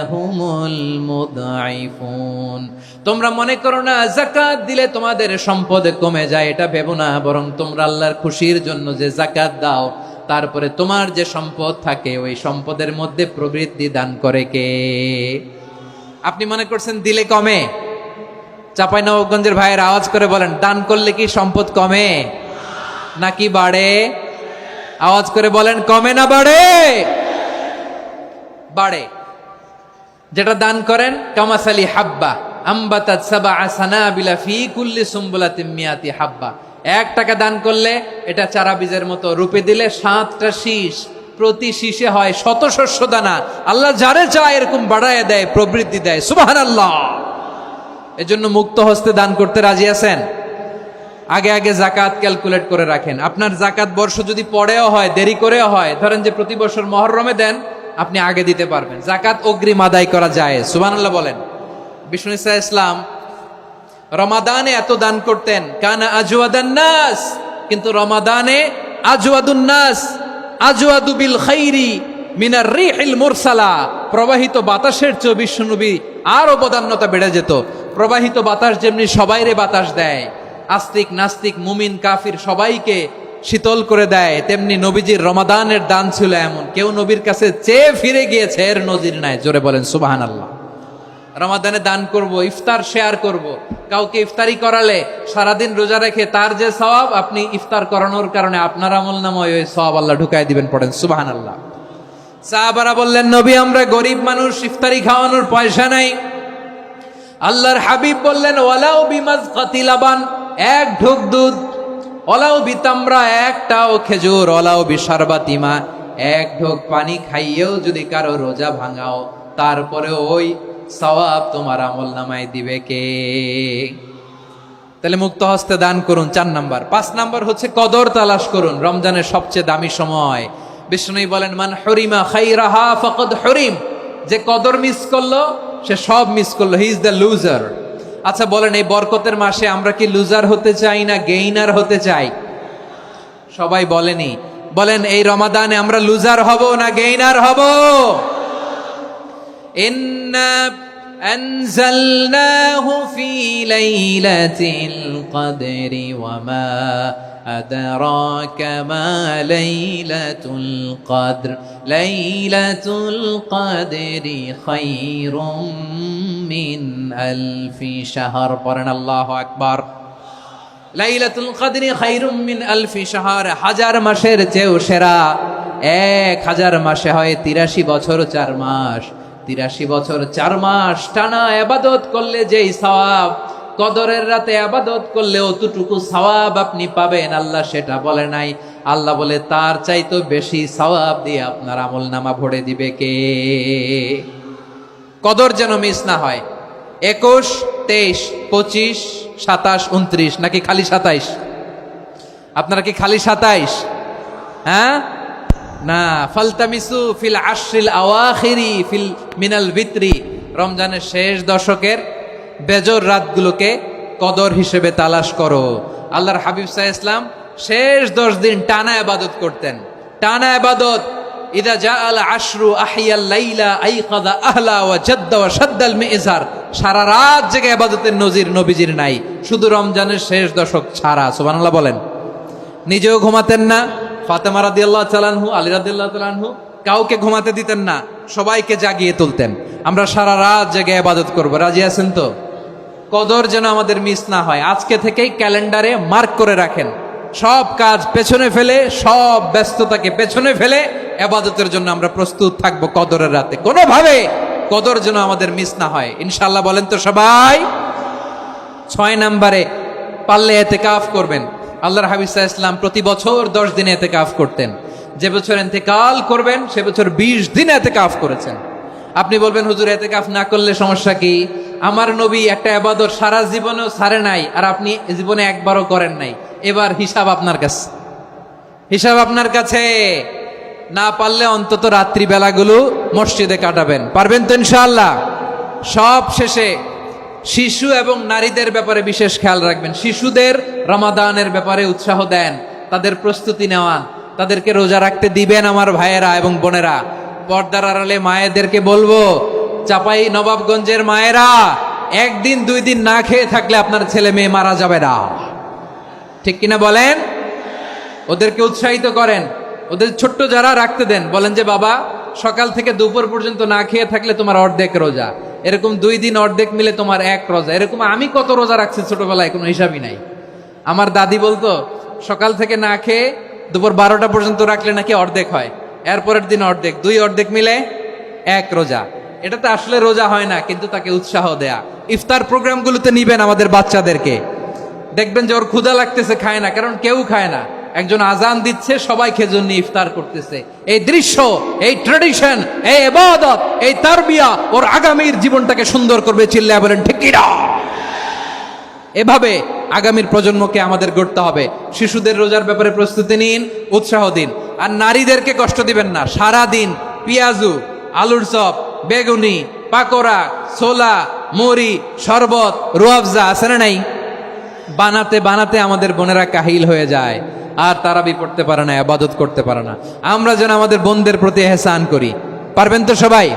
হুমুল মুদঈফুন। তোমরা মনে করো না যাকাত দিলে তোমাদের সম্পদ কমে যায়, এটা ভেবো না, বরং তোমরা আল্লাহর খুশির জন্য যে যাকাত দাও, তারপরে তোমার যে সম্পদ থাকে ওই সম্পদের মধ্যে প্রবৃদ্ধি দান করে কে? আপনি মনে করছেন দিলে কমে? চাঁপাইনবাবগঞ্জের ভাইয়ের আওয়াজ করে বলেন, দান করলে কি সম্পদ কমে নাকি বাড়ে? আওয়াজ করে বলেন, কমে না বাড়ে? বাড়ে। যেটা দান করেন, কামাসালি হাব্বা আম্বাতাত সাবআ সানাবিলা ফি কুল্লি সুম্বুলাতিন মিয়াতি হাব্বা, 1 টাকা দান করলে এটা চারা বীজের মতো, রূপে দিলে 7টা শীষ, প্রতি শীষে হয় 100 শস্য দানা। আল্লাহ যারে চায় এরকম বাড়ায় দেয়, প্রবৃদ্ধি দেয়। সুবহানাল্লাহ। এজন্য মুক্ত হস্তে দান করতে রাজি আছেন? আগে আগে জাকাত ক্যালকুলেট করে রাখেন। আপনার জাকাত বর্ষ যদি পরেও হয়, দেরি করেও হয়, ধরেন যে প্রতি বছর মুহররমে দেন, আপনি আগে দিতে পারবেন। জাকাত অগ্রিম আদায় করা যায়। সুবহানাল্লাহ বলেন। বিষ্ণু ইসা ইসলাম রমাদানে এত দান করতেন, কানা আজওয়াদান নাস, কিন্তু রমাদানে আজওয়াদুন নাস আজওয়াদু বিল খাইরি মিনার রিহিল মুরসালা, প্রবাহিত বাতাসের চেয়ে বিশ্বনবী আরো বদান্যতা বেড়ে যেত। প্রবাহিত বাতাস যেমনি সবাইরে বাতাস দেয়, আস্তিক নাস্তিক মুমিন কাফির সবাইকে শীতল করে দেয়, তেমনি নবীজির রমাদানের দান ছিল এমন, কেউ নবীর কাছে চেয়ে ফিরে গিয়েছে এর নজির নাই। জোরে বলেন সুবহানাল্লাহ। রমাদানে দান করব, ইফতার শেয়ার করব। কাউকে ইফতারি করালে সারাদিন রোজা রেখে তার যে সওয়াব, আপনি ইফতার করানোর কারণে আপনার আমলনামায় ওই সওয়াব আল্লাহ ঢুকায় দিবেন। পড়েন সুবহানাল্লাহ। সাহাবারা বললেন, নবী আমরা গরিব মানুষ, ইফতারি খাওয়ানোর পয়সা নাই। আল্লাহর হাবিব বললেন, ওয়ালাউ বিমাজকাতি লাবান, 1 ঢোক দুধ, ওয়ালাউ বিতামরা, 1টাও খেজুর, ওয়ালাউ বিশারবাতিমা, 1 ঢোক পানি খাইয়েও যদি কারো রোজা ভাঙাও, তারপরে ওই সওয়াব তোমার আমলনামায় দিবে কে? তাহলে মুক্ত হস্তে দান করুন, 4 নাম্বার। 5 নাম্বার হচ্ছে কদর তালাশ করুন। রমজানের সবচেয়ে দামি সময়। বিষ্ণু বলেন, মান হরিমা খাইরাহা ফাকাদ হরিম, যে কদর মিস করলো সে সব মিস করলো, হি ইজ দ্য লুজার। আচ্ছা বলেন, এই বরকতের মাসে আমরা কি লুজার হতে চাই না গেইনার হতে চাই? সবাই বলেনি, বলেন এই রমাদানে আমরা লুজার হব না গেইনার হব? ইন্না আনজালনাহু ফি লাইলাতিল কদরি ওয়া মা আদরাকা মা লাইলাতুল কদর লাইলাতুল কদরি খায়রুম মিন আলফি শাহর। পড়েন আল্লাহু আকবার। লাইলাতুল কদরি খায়রুম মিন আলফি শাহর, 1000 মাসের চেয়েও সেরা। 1000 মাসে হয় 83 বছর 4 মাস। 83 বছর 4 মাস টানা ইবাদত করলে যেই সওয়াব, কদরের রাতে ইবাদত করলে অতটুকু সওয়াব আপনি পাবেন, আল্লাহ সেটা বলে নাই। আল্লাহ বলে তার চাইতে বেশি সওয়াব দিয়ে আপনার আমলনামা ভরে দিবে কে? কদর যেন মিস না হয়। 21, 23, 25, 27, 29 নাকি খালি 27? আপনারা কি খালি 27? হ্যাঁ না, ফালতামিসু ফিল আশরিল আওয়াখিরি ফিল মিনাল বিত্রি, রমজানের শেষ দশকের বেজর রাতগুলোকে কদর হিসেবে তালাশ করো। আল্লাহর হাবিব সাল্লাল্লাহু আলাইহি ওয়াসাল্লাম শেষ 10 দিন টানা ইবাদত করতেন, টানা ইবাদত। ইদা জাআল আশরু আহিয়াল লাইলা আইকাদা আহলা ওয়া জাদ্দা ওয়া শাদ্দাল মিজার, সারা রাত জেগে ইবাদতের নজির নবীজির নাই, শুধু রমজানের শেষ দশক ছাড়া। সুবহানাল্লাহ বলেন। নিজেও ঘুমাতেন না। ফাতেমা রাদিয়াল্লাহু তাআলা আনহু, আলী রাদিয়াল্লাহু তাআলা আনহু কাউকে ঘুমাতে দিতেন না, সবাইকে জাগিয়ে তুলতেন। আমরা সারা রাত জেগে ইবাদত করব। রাজি আছেন তো? কদর যেন আমাদের মিস না হয়। আজকে থেকেই ক্যালেন্ডারে মার্ক করে রাখেন, সব কাজ পেছনে ফেলে, সব ব্যস্ততাকে পেছনে ফেলে ইবাদতের জন্য আমরা প্রস্তুত থাকবো কদরের রাতে। কোনোভাবে কদর যেন আমাদের মিস না হয়, ইনশাআল্লাহ। বলেন তো সবাই। 6 নম্বরে পারলে ইতিকাফ করবেন। আল্লাহর হাবিব সাল্লাল্লাহু আলাইহি ওয়াসাল্লাম প্রতি বছর 10 দিন ইতিকাফ করতেন। যে বছর ইন্তেকাল করবেন সে বছর 20 দিন ইতিকাফ করেছেন। আপনি বলবেন, হুজুর ইতিকাফ না করলে সমস্যা কি? আমার নবী একটা ইবাদত সারা জীবনেও ছাড়ে নাই, আর আপনি জীবনে একবারও করেন নাই। এবার হিসাব আপনার কাছে, হিসাব আপনার কাছে। না পারলে অন্তত রাত্রি বেলাগুলো মসজিদে কাটাবেন। পারবেন তো ইনশাআল্লাহ? সব শেষে শিশু এবং নারীদের ব্যাপারে বিশেষ খেয়াল রাখবেন। শিশুদের রমাদানের ব্যাপারে উৎসাহ দেন, তাদের প্রস্তুতি নেওয়ান, তাদেরকে রোজা রাখতে দিবেন। আমার ভাইয়েরা এবং বোনেরা, পর্দার আড়ালে মায়েদেরকে বলবো, চাপাই নবাবগঞ্জের মায়েরা, 1 দিন 2 দিন না খেয়ে থাকলে আপনার ছেলে মেয়ে মারা যাবে না। ঠিক কিনা বলেন? ওদেরকে উৎসাহিত করেন। ওদের ছোট্ট যারা রাখতে দেন, বলেন যে বাবা সকাল থেকে দুপুর পর্যন্ত না খেয়ে থাকলে তোমার অর্ধেক রোজা, এরকম 2 দিন অর্ধেক মিলে তোমার 1 রোজা। এরকম আমি কত রোজা রাখছি ছোটবেলায়, কোনো হিসাবই নাই। আমার দাদি বলতো সকাল থেকে না খেয়ে দুপুর 12টা পর্যন্ত রাখলে নাকি অর্ধেক হয়, এরপরের দিন অর্ধেক, 2 অর্ধেক মিলে 1 রোজা। এটা তো আসলে রোজা হয় না, কিন্তু তাকে উৎসাহ দেয়া। ইফতার প্রোগ্রামগুলোতে নিবেন আমাদের বাচ্চাদেরকে। দেখবেন যে ওর ক্ষুধা লাগতেছে, খায় না, কারণ কেউ খায় না। একজন আজান দিচ্ছে, সবাই খেজুর নিয়ে ইফতার করতেছে। এই দৃশ্য, এই ট্রেডিশন, এই ইবাদত, এই তারবিয়া ওর আগামীর জীবনটাকে সুন্দর করবে। চিল্লায়া বলেন ঠিক কি না? এভাবে আগামীর প্রজন্মকে আমাদের গড়তে হবে। শিশুদের রোজার ব্যাপারে প্রস্তুতি নিন, উৎসাহ দিন। আর নারীদেরকে কষ্ট দিবেন না। সারা দিন পেঁয়াজু, আলুর চপ, বেগুনি, পাকোড়া, ছোলা, মুড়ি, শরবত, রুয়াবজা আছে না নাই, বানাতে বানাতে আমাদের বোনেরা কাহিল হয়ে যায়, আর তারাবি পড়তে পারে না, ইবাদত করতে পারে না। আমরা যেন আমাদের বোনদের প্রতি এহসান করি। পারবেন তো সবাই?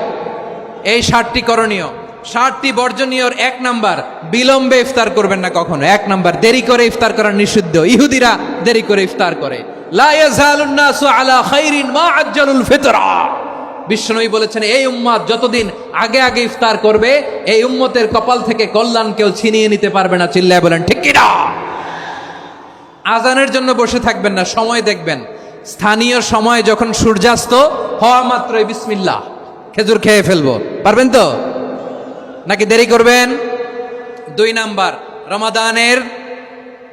এই 60টি করণীয়, 60টি বর্জনীয়র 1 নাম্বার, বিলম্বে ইফতার করবেন না কখনো। 1 নাম্বার, দেরি করে ইফতার করা নিষিদ্ধ। ইহুদিরা দেরি করে ইফতার করে। লা ইয়াজালুন নাসু আলা খাইরিন মা আজ্জালুল ফিতরা। বিশ্বনবী বলেছেন, এই উম্মত যতদিন আগে আগে ইফতার করবে, এই উম্মতের কপাল থেকে কল্যাণ কেউ ছিনিয়ে নিতে পারবে না। চিল্লায় বলেন ঠিক কি না? আজানের জন্য বসে থাকবেন না, সময় দেখবেন। স্থানীয় সময় যখন সূর্যাস্ত হওয়া মাত্রই বিসমিল্লাহ, খেজুর খেয়ে ফেলবো। পারবেন তো নাকি দেরি করবেন? 2 নাম্বার, রমাদানের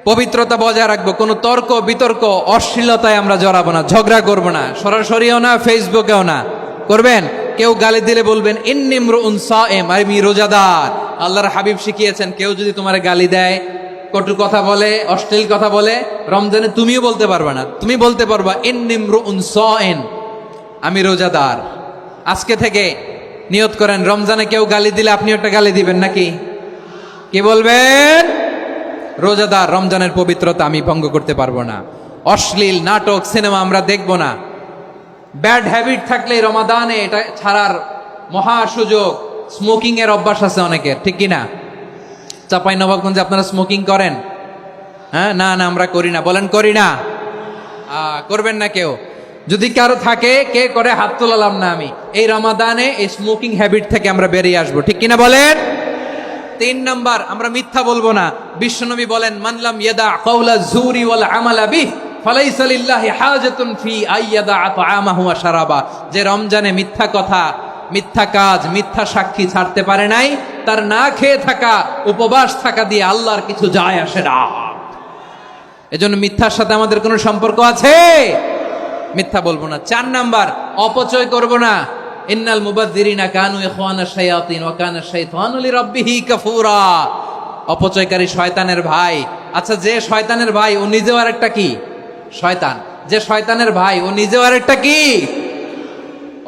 পবিত্রতা বজায় রাখবো। কোনো তর্ক বিতর্ক অশ্লীলতায় আমরা জড়াবো না, ঝগড়া করবো না, সরাসরিও না, ফেসবুকেও না। করবেন? কেউ গালি দিলে বলবেন ইন্নী ইমরুউন সায়েম, আমি রোজাদার। আল্লাহর হাবিব শিখিয়েছেন, কেউ যদি তোমার গালি দেয়, কটু কথা বলে, অশ্লীল কথা বলে, রমজানে তুমিও বলতে পারবে না। তুমি বলতে পারবা ইন্নী ইমরুউন সায়েম, আমি রোজাদার। আজকে থেকে নিয়ত করেন, রমজানে কেউ গালি দিলে আপনি একটা গালি দিবেন নাকি? কি বলবেন? রোজাদার, রমজানের পবিত্রতা আমি ভঙ্গ করতে পারবো না। অশ্লীল নাটক, সিনেমা আমরা দেখবো না। ব্যাড হ্যাবিট থাকলে রমাদানে এটা ছাড়ার মহা সুযোগ। স্মোকিং এর অভ্যাস আছে অনেকের, ঠিক কি না? চাঁপাইনবাবগঞ্জে আপনারা স্মোকিং করেন? হ্যাঁ, না না আমরা করি না। বলেন করি না? করবেন না কেউ? যদি কারো থাকে, কে করে হাত তোলালাম না আমি। এই রমাদানে এই স্মোকিং হ্যাবিট থেকে আমরা বেরিয়ে আসবো, ঠিক কিনা বলেন? 3 নাম্বার, আমরা মিথ্যা বলবো না। বিশ্বনবী বলেন, মানলাম ইয়াদা কাওলা যুরি ওয়াল আমালা বিহি ফালাইসা লিল্লাহি হাজাতুন ফি আইয়াদা তাআমাহু ওয়া শারাবা। যে রমজানে মিথ্যা কথা, মিথ্যা কাজ, মিথ্যা সাক্ষী ছাড়তে পারে নাই, তার না খেয়ে থাকা, উপবাস থাকা দিয়ে আল্লাহর কিছু যায় আসে না। এজন্য মিথ্যার সাথে আমাদের কোনো সম্পর্ক আছে? মিথ্যা বলবো না। 4 নাম্বার, অপচয় করব না। ইন্নাল মুবাযযিরিনা কানু ইখওয়ানাশ শায়াতিন ওয়া কানা শাইতানু লিরাব্বিহি কাফুরা। অপচয়কারী শয়তানের ভাই। আচ্ছা, যে শয়তানের ভাই ও নিজেও আরেকটা কি? শয়তান। যে শয়তানের ভাই ও নিজেও আরেকটা কি?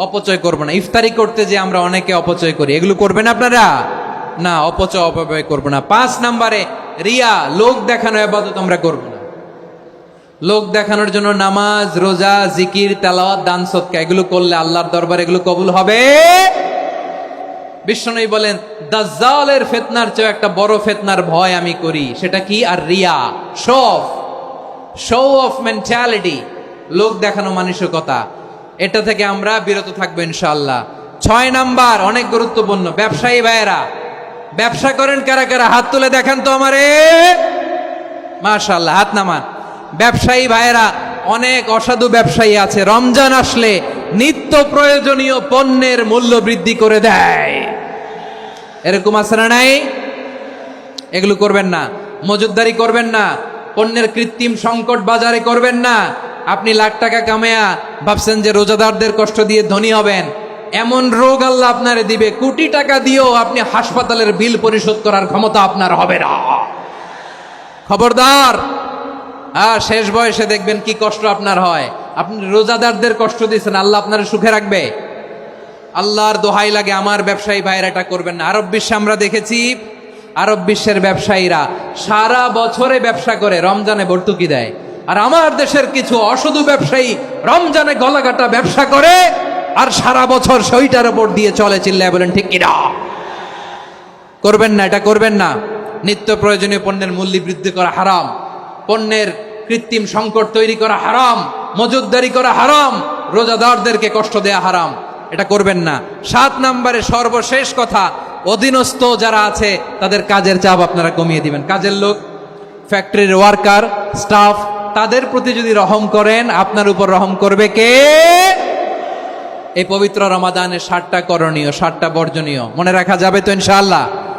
অপচয় করব না। ইফতারি করতে যে আমরা অনেকে অপচয় করি, এগুলো করবেন আপনারা? না, অপচয় অপব্যয় করব না। 5 নাম্বারে, রিয়া, লোক দেখানো ইবাদত আমরা করব না। লোক দেখানোর জন্য নামাজ, রোজা, জিকির, তেলাওয়াত, দান, সদকা এগুলো করলে আল্লাহর দরবারে এগুলো কবুল হবে? বিশ্বনবী বলেন, দাজ্জালের ফিতনার চেয়ে একটা বড় ফিতনার ভয় আমি করি। সেটা কি? আর রিয়া, শো অফ মেন্টালিটি, লোক দেখানো মানসিকতা। এটা থেকে আমরা বিরত থাকবো ইনশাআল্লাহ। 6 নাম্বার, অনেক গুরুত্বপূর্ণ। ব্যবসায়ী ভাইয়েরা, ব্যবসা করেন কারা কারা? হাত তুলে দেখান তো আমারে। মাশাআল্লাহ, হাত নামান। ব্যবসায়ী ভাইয়েরা, অনেক অসাধু ব্যবসায়ী আছে, রমজান আসলে নিত্য প্রয়োজনীয় পণ্যের মূল্য বৃদ্ধি করে দেয়। এরকম আছে না নাই? এগুলো করবেন না। মজুদদারি করবেন না। পণ্যের কৃত্রিম সংকট বাজারে করবেন না। আপনি লাখ টাকা কামায়া ভাবছেন যে রোজাদারদের কষ্ট দিয়ে ধনী হবেন। এমন রোগ আল্লাহ আপনারে দিবে, কোটি টাকা দিয়েও আপনি হাসপাতালের বিল পরিশোধ করার ক্ষমতা আপনার হবে না। খবরদার। শেষ বয়সে দেখবেন কি কষ্ট আপনার হয়। আপনি রোজাদারদের কষ্ট দিয়েছেন, আল্লাহ আপনার সুখে রাখবে? আল্লাহর দোহাই লাগে, আমার ব্যবসায়ী ভাইয়েরা এটা করবেন না। আরব বিশ্বে আমরা দেখেছি, আরব বিশ্বের ব্যবসায়ীরা সারা বছরে ব্যবসা করে, রমজানে ভর্তুকি দেয়। আর আমার দেশের কিছু অসাধু ব্যবসায়ী রমজানে গলাকাটা ব্যবসা করে আর সারা বছর সেইটার উপর দিয়ে চলে। চিল্লায় বলেন ঠিক কিনা? করবেন না, এটা করবেন না। নিত্য প্রয়োজনীয় পণ্যের মূল্য বৃদ্ধি করা হারাম, পণ্যের কৃত্রিম সংকট তৈরি করা হারাম, মজুদদারি করা হারাম, রোজাদারদেরকে কষ্ট দেয়া হারাম। এটা করবেন না। 7 নাম্বারে সর্বশেষ কথা, অধীনস্থ যারা আছে তাদের কাজের চাপ আপনারা কমিয়ে দিবেন। কাজের লোক, ফ্যাক্টরির ওয়ার্কার, স্টাফ, তাদের প্রতি যদি রহম করেন, আপনার উপর রহম করবে কে? এই পবিত্র রমাদানের 7টা করণীয়, 7টা বর্জনীয় মনে রাখা যাবে তো ইনশাআল্লাহ?